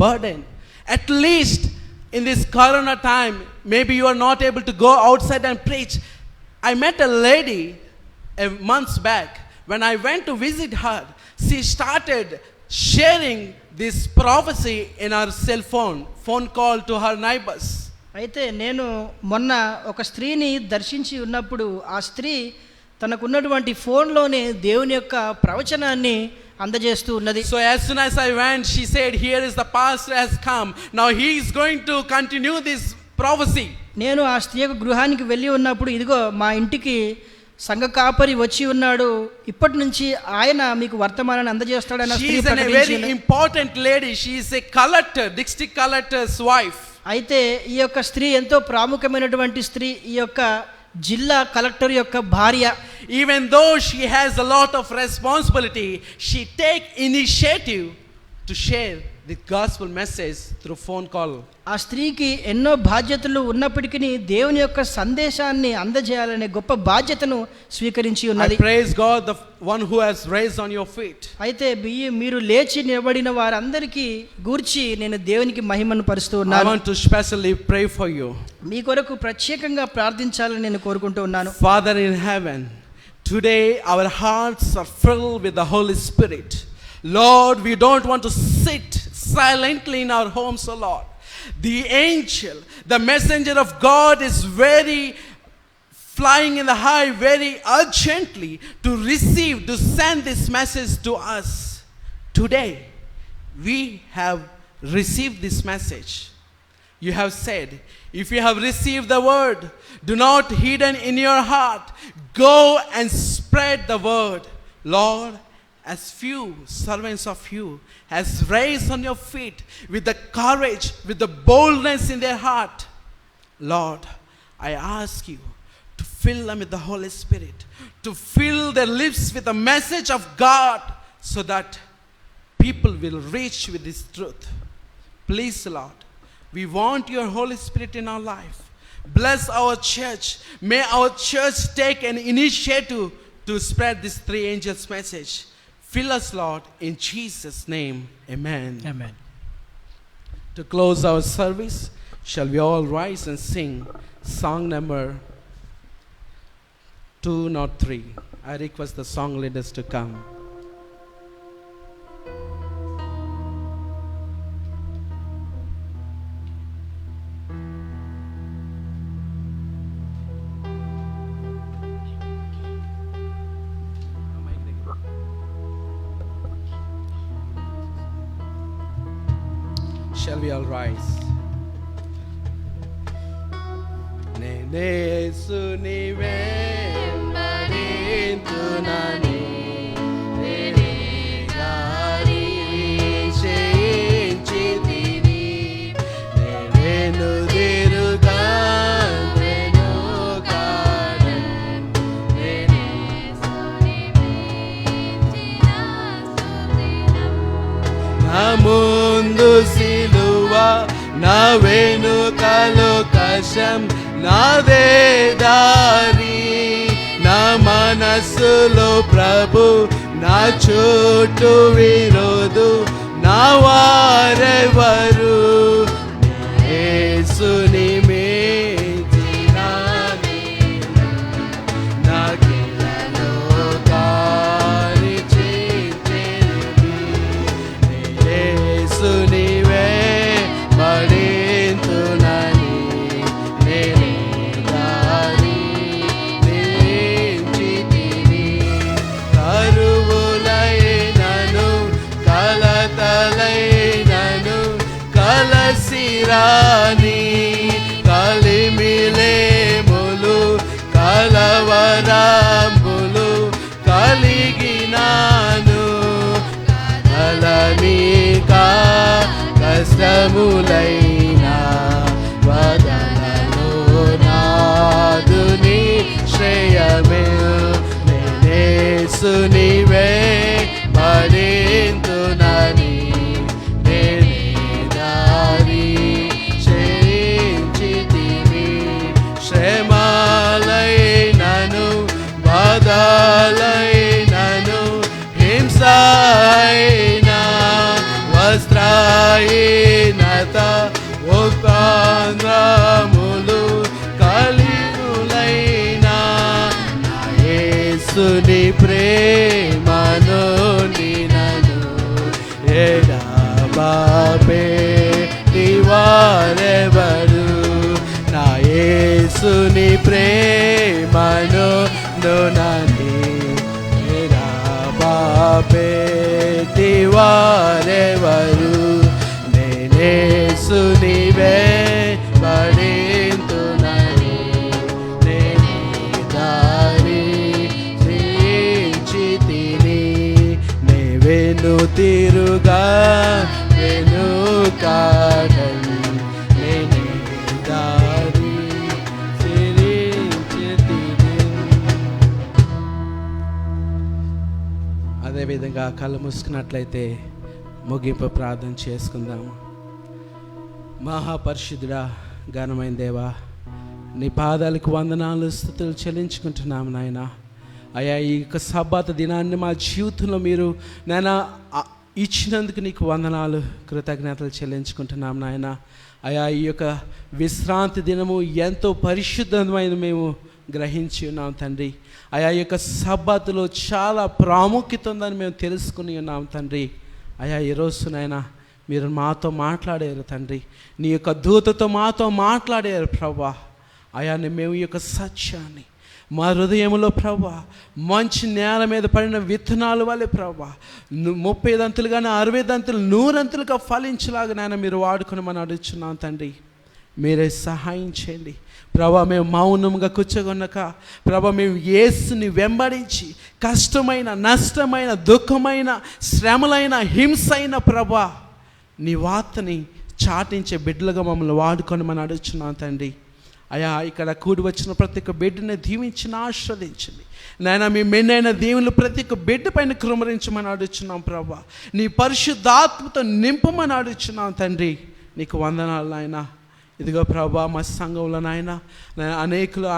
burden, at least in this corona time, maybe you are not able to go outside and preach. I met a lady months back. When I went to visit her, she started sharing this prophecy in her phone call to her neighbors. అయితే నేను మొన్న ఒక స్త్రీని దర్శించి ఉన్నప్పుడు ఆ స్త్రీ తనకున్నటువంటి ఫోన్లోనే దేవుని యొక్క ప్రవచనాన్ని అందజేస్తూ ఉన్నది. So as soon as I went, she said, here is the pastor has come. Now he is going to continue this prophecy. నేను ఆ స్త్రీ యొక్క గృహానికి వెళ్ళి ఉన్నప్పుడు ఇదిగో మా ఇంటికి సంఘ కాపరి వచ్చి ఉన్నాడు, ఇప్పటి నుంచి ఆయన మీకు వర్తమానాన్ని అందజేస్తాడని She is a very important lady. She is a collector, district collector's wife. అయితే ఈ యొక్క స్త్రీ ఎంతో ప్రాముఖ్యమైనటువంటి స్త్రీ, ఈ యొక్క జిల్లా కలెక్టర్ యొక్క భార్య. Even though she has a lot of responsibility, she take initiative to share the gospel message through phone call. ఆ స్త్రీకి ఎన్నో బాధ్యతలు ఉన్నప్పటికీ దేవుని యొక్క సందేశాన్ని అందజేయాలనే గొప్ప బాధ్యతను స్వీకరించి ఉన్నది. I praise God, the one who has raised on your feet. అయితే మీరు లేచి నిలబడిన వారందరికీ గూర్చి నేను దేవునికి మహిమను పరుస్తూ I ఉన్నాను. want to specially pray for you. మీ కొరకు ప్రత్యేకంగా ప్రార్థించాలని నేను కోరుకుంటూ ఉన్నాను. Father in heaven, today our hearts are filled with the Holy Spirit. Lord, we don't want to sit silently in our homes, O Lord. The angel, the messenger of God is very flying in the high very urgently to receive, to send this message to us. Today, we have received this message. You have said, if you have received the word, do not hidden in your heart. Go and spread the word. Lord, as few servants of you has raised on your feet with the courage, with the boldness in their heart, Lord, I ask you to fill them with the Holy Spirit, to fill their lips with the message of God, so that people will reach with this truth. Please, Lord, we want your Holy Spirit in our life. Bless our church. May our church take an initiative to spread this three angels' message. Fill us, Lord, in Jesus' name. Amen. Amen. To close our service, shall we all rise and sing song number 203. I request the song leaders to come. Shall we all rise? Nenesu nive marintunani nenegari shechitivi nevenu diruga venukare nenesu namundu siluva na venukalo kasham నాదే దారి నా మనసులో ప్రభు నా చుట్టూ విరోధు నా వారెవరు యేసుని మించిన నాకెలలో కాని చింతివి యేసునివే మరింతునని రాని కలిమిలేములు కలవరాంబులు కలిగినాను కలనీకా కష్టములైనా వదలను నాదుని శ్రేయమే నేనేసునివే మరింతునని శ్రమలైనను బాధలైనను హింసైన వస్త్రహీనత ఉపద్రవములు కలిగులైన నా యేసుని ప్రేమను నినను ఎడబాపే వారెవరు నా యేసుని ప్రేమను నని బాపేటి వారెవరు నేనేసునివే మరింతునని నేనే దారి శ్రీచితిని నే వెను తిరుగా వెనుకాడని నేనే దారి అదేవిధంగా కళ్ళు మూసుకున్నట్లయితే ముగింపు ప్రార్థన చేసుకుందాము. మహాపరిశుద్ధుడా, ఘనమైన దేవా, నీ పాదాలకు వందనాలు స్తుతులు చెల్లించుకుంటున్నాము నాయన. అయ్యా, ఈ యొక్క సబ్బాత్ దినాన్ని మా జీవితంలో మీరు నాయన ఇచ్చినందుకు నీకు వందనాలు, కృతజ్ఞతలు చెల్లించుకుంటున్నాం నాయన. అయా, ఈ యొక్క విశ్రాంతి దినము ఎంతో పరిశుద్ధమైన మేము గ్రహించి ఉన్నాం తండ్రి. అయా, ఈ యొక్క సబ్బాతులో చాలా ప్రాముఖ్యత ఉందని మేము తెలుసుకుని ఉన్నాం తండ్రి. అయా, ఈరోజు నాయన మీరు మాతో మాట్లాడారు తండ్రి, నీ యొక్క దూతతో మాతో మాట్లాడారు ప్రభా. అయా, మేము ఈ యొక్క సత్యాన్ని మా హృదయంలో ప్రభా మంచి నేల మీద పడిన విత్తనాల వల్లే ప్రభా 30 దంతులు కానీ 60 దంతులు 100 అంతులుగా ఫలించలాగా నాయన మీరు వాడుకొని మనం అడుగుతున్నాం తండ్రి. మీరే సహాయం చేయండి ప్రభా. మేము మౌనంగా కూర్చోగొనక ప్రభా, మేము యేసుని వెంబడించి కష్టమైన, నష్టమైన, దుఃఖమైన, శ్రమలైన, హింసైన ప్రభా నీ వార్తని చాటించే బిడ్డలుగా మమ్మల్ని వాడుకొని మనం అడుగుతున్నాం తండ్రి. అయా, ఇక్కడ కూడి వచ్చిన ప్రతి ఒక్క బిడ్డని దీవించిన ఆశ్రదించండి నాయన. మీ మెండైన దేవుళ్ళు ప్రతి ఒక్క బిడ్డ పైన కృమరించమని అడుగుతున్నాం ప్రభా. నీ పరిశుద్ధాత్మతో నింపమని అడుగుతున్నాం తండ్రి. నీకు వందనాలు నాయన. ఇదిగో ప్రభా మా సంఘంలో నాయన అనేకులు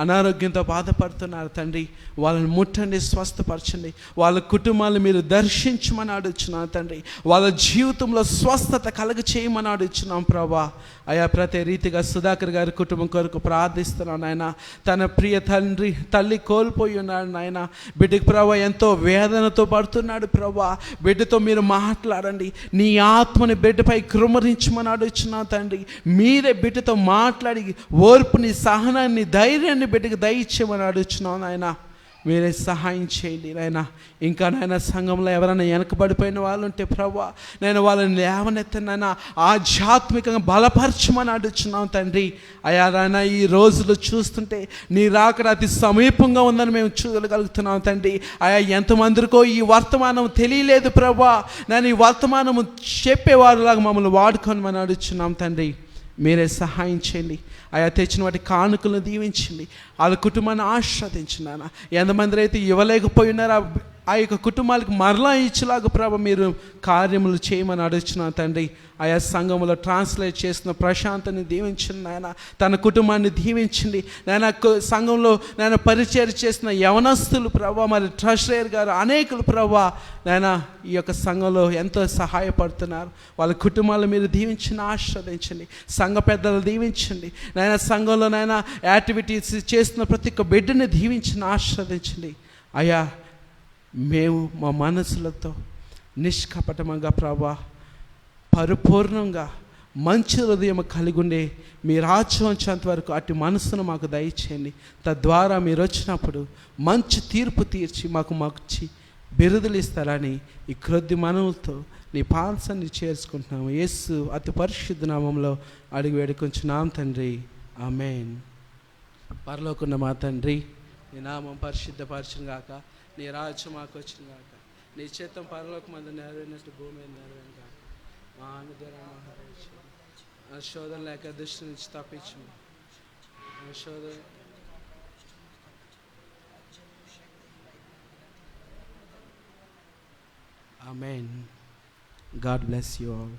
అనారోగ్యంతో బాధపడుతున్నారు తండ్రి. వాళ్ళని ముట్టండి, స్వస్థపరచండి. వాళ్ళ కుటుంబాలను మీరు దర్శించమని అడుగుచున్నాను తండ్రి. వాళ్ళ జీవితంలో స్వస్థత కలుగ చేయమని అడుగుచున్నాం ప్రభా. అయా ప్రతి రీతిగా సుధాకర్ గారి కుటుంబం కొరకు ప్రార్థిస్తున్నాను నాయన. తన ప్రియ తల్లి కోల్పోయి ఉన్నాడు నాయన. బిడ్డకి ప్రభా ఎంతో వేదనతో పడుతున్నాడు ప్రభా. బిడ్డతో మీరు మాట్లాడండి, నీ ఆత్మని బిడ్డపై కృమరించమని అడుగుచున్నాను తండ్రి. మీరే బిడ్డతో మాట్లాడి ఓర్పుని, సహనాన్ని, ధైర్యాన్ని బిడ్డకి దయచేయమని అడుగుచున్నాను నాయన. మీరే సహాయం చేయండి నాయన. ఇంకా నాయన సంఘంలో ఎవరైనా వెనకబడిపోయిన వాళ్ళు ఉంటే ప్రభా నేను వాళ్ళని లేవనెత్తను నాయన, ఆధ్యాత్మికంగా బలపరచమని అడుగుచున్నాం తండ్రి. అయా నాయన ఈ రోజులు చూస్తుంటే నీ రాకడ అతి సమీపంగా ఉందని మేము చూడగలుగుతున్నాం తండ్రి. అయా ఎంతమందికో ఈ వర్తమానం తెలియలేదు ప్రభా. నేను ఈ వర్తమానము చెప్పేవారులాగా మమ్మల్ని వాడుకోమని అడుగుచున్నాం తండ్రి. మీరే సహాయం చేయండి. ఆయా తెచ్చిన వాటి కానుకలను దీవించండి. వాళ్ళ కుటుంబాన్ని ఆస్వాదించండి నాన్న. ఎంతమంది అయితే ఇవ్వలేకపోయినారో ఆ యొక్క కుటుంబాలకు మరలా ఇచ్చేలాగా ప్రభు మీరు కార్యములు చేయమని అడుగుచున్నాను తండ్రి. ఆయా సంఘంలో ట్రాన్స్లేట్ చేసిన ప్రశాంతని దీవించండి నాయన. తన కుటుంబాన్ని దీవించండి నాయన. సంఘంలో నేను పరిచయం చేసిన యవనస్తులు ప్రభా, మరి ట్రెషరర్ గారు అనేకులు ప్రభా నాయన ఈ యొక్క సంఘంలో ఎంతో సహాయపడుతున్నారు. వాళ్ళ కుటుంబాలు మీరు దీవించండి, ఆస్వాదించండి. సంఘ పెద్దలు దీవించండి నాయన. సంఘంలో నాయన యాక్టివిటీస్ చేస్తున్న ప్రతి ఒక్క బిడ్డని దీవించండి, ఆస్వాదించండి. అయా మేము మా మనసులతో నిష్కపటంగా ప్రభా పరిపూర్ణంగా మంచి హృదయం కలిగి ఉండే మీ రాజ్యం వచ్చేంత వరకు అటు మనసును మాకు దయచేయండి. తద్వారా మీరు వచ్చినప్పుడు మంచి తీర్పు తీర్చి మాకు బిరుదులు ఇస్తారని ఈ క్రొద్ది మనవులతో నీ పాంసాన్ని చేర్చుకుంటున్నాము. యేసు అతి పరిశుద్ధ నామంలో అడిగి వేడుకొంచున్నాం తండ్రి, ఆమేన్. పరలోకున్న మా తండ్రి, నీ నామం పరిశుద్ధపరచును గాక. నీ రాజ్యం మాకు వచ్చిన గాక. నీ చిత్తం పరలోకమందు నెరవేరినట్టు భూమి మీద నెరవేరును గాక. మా అనుగ్రహం శోధన లేక దృష్టి నుంచి తప్పించు. శోధన ఆమేన్. God bless you all.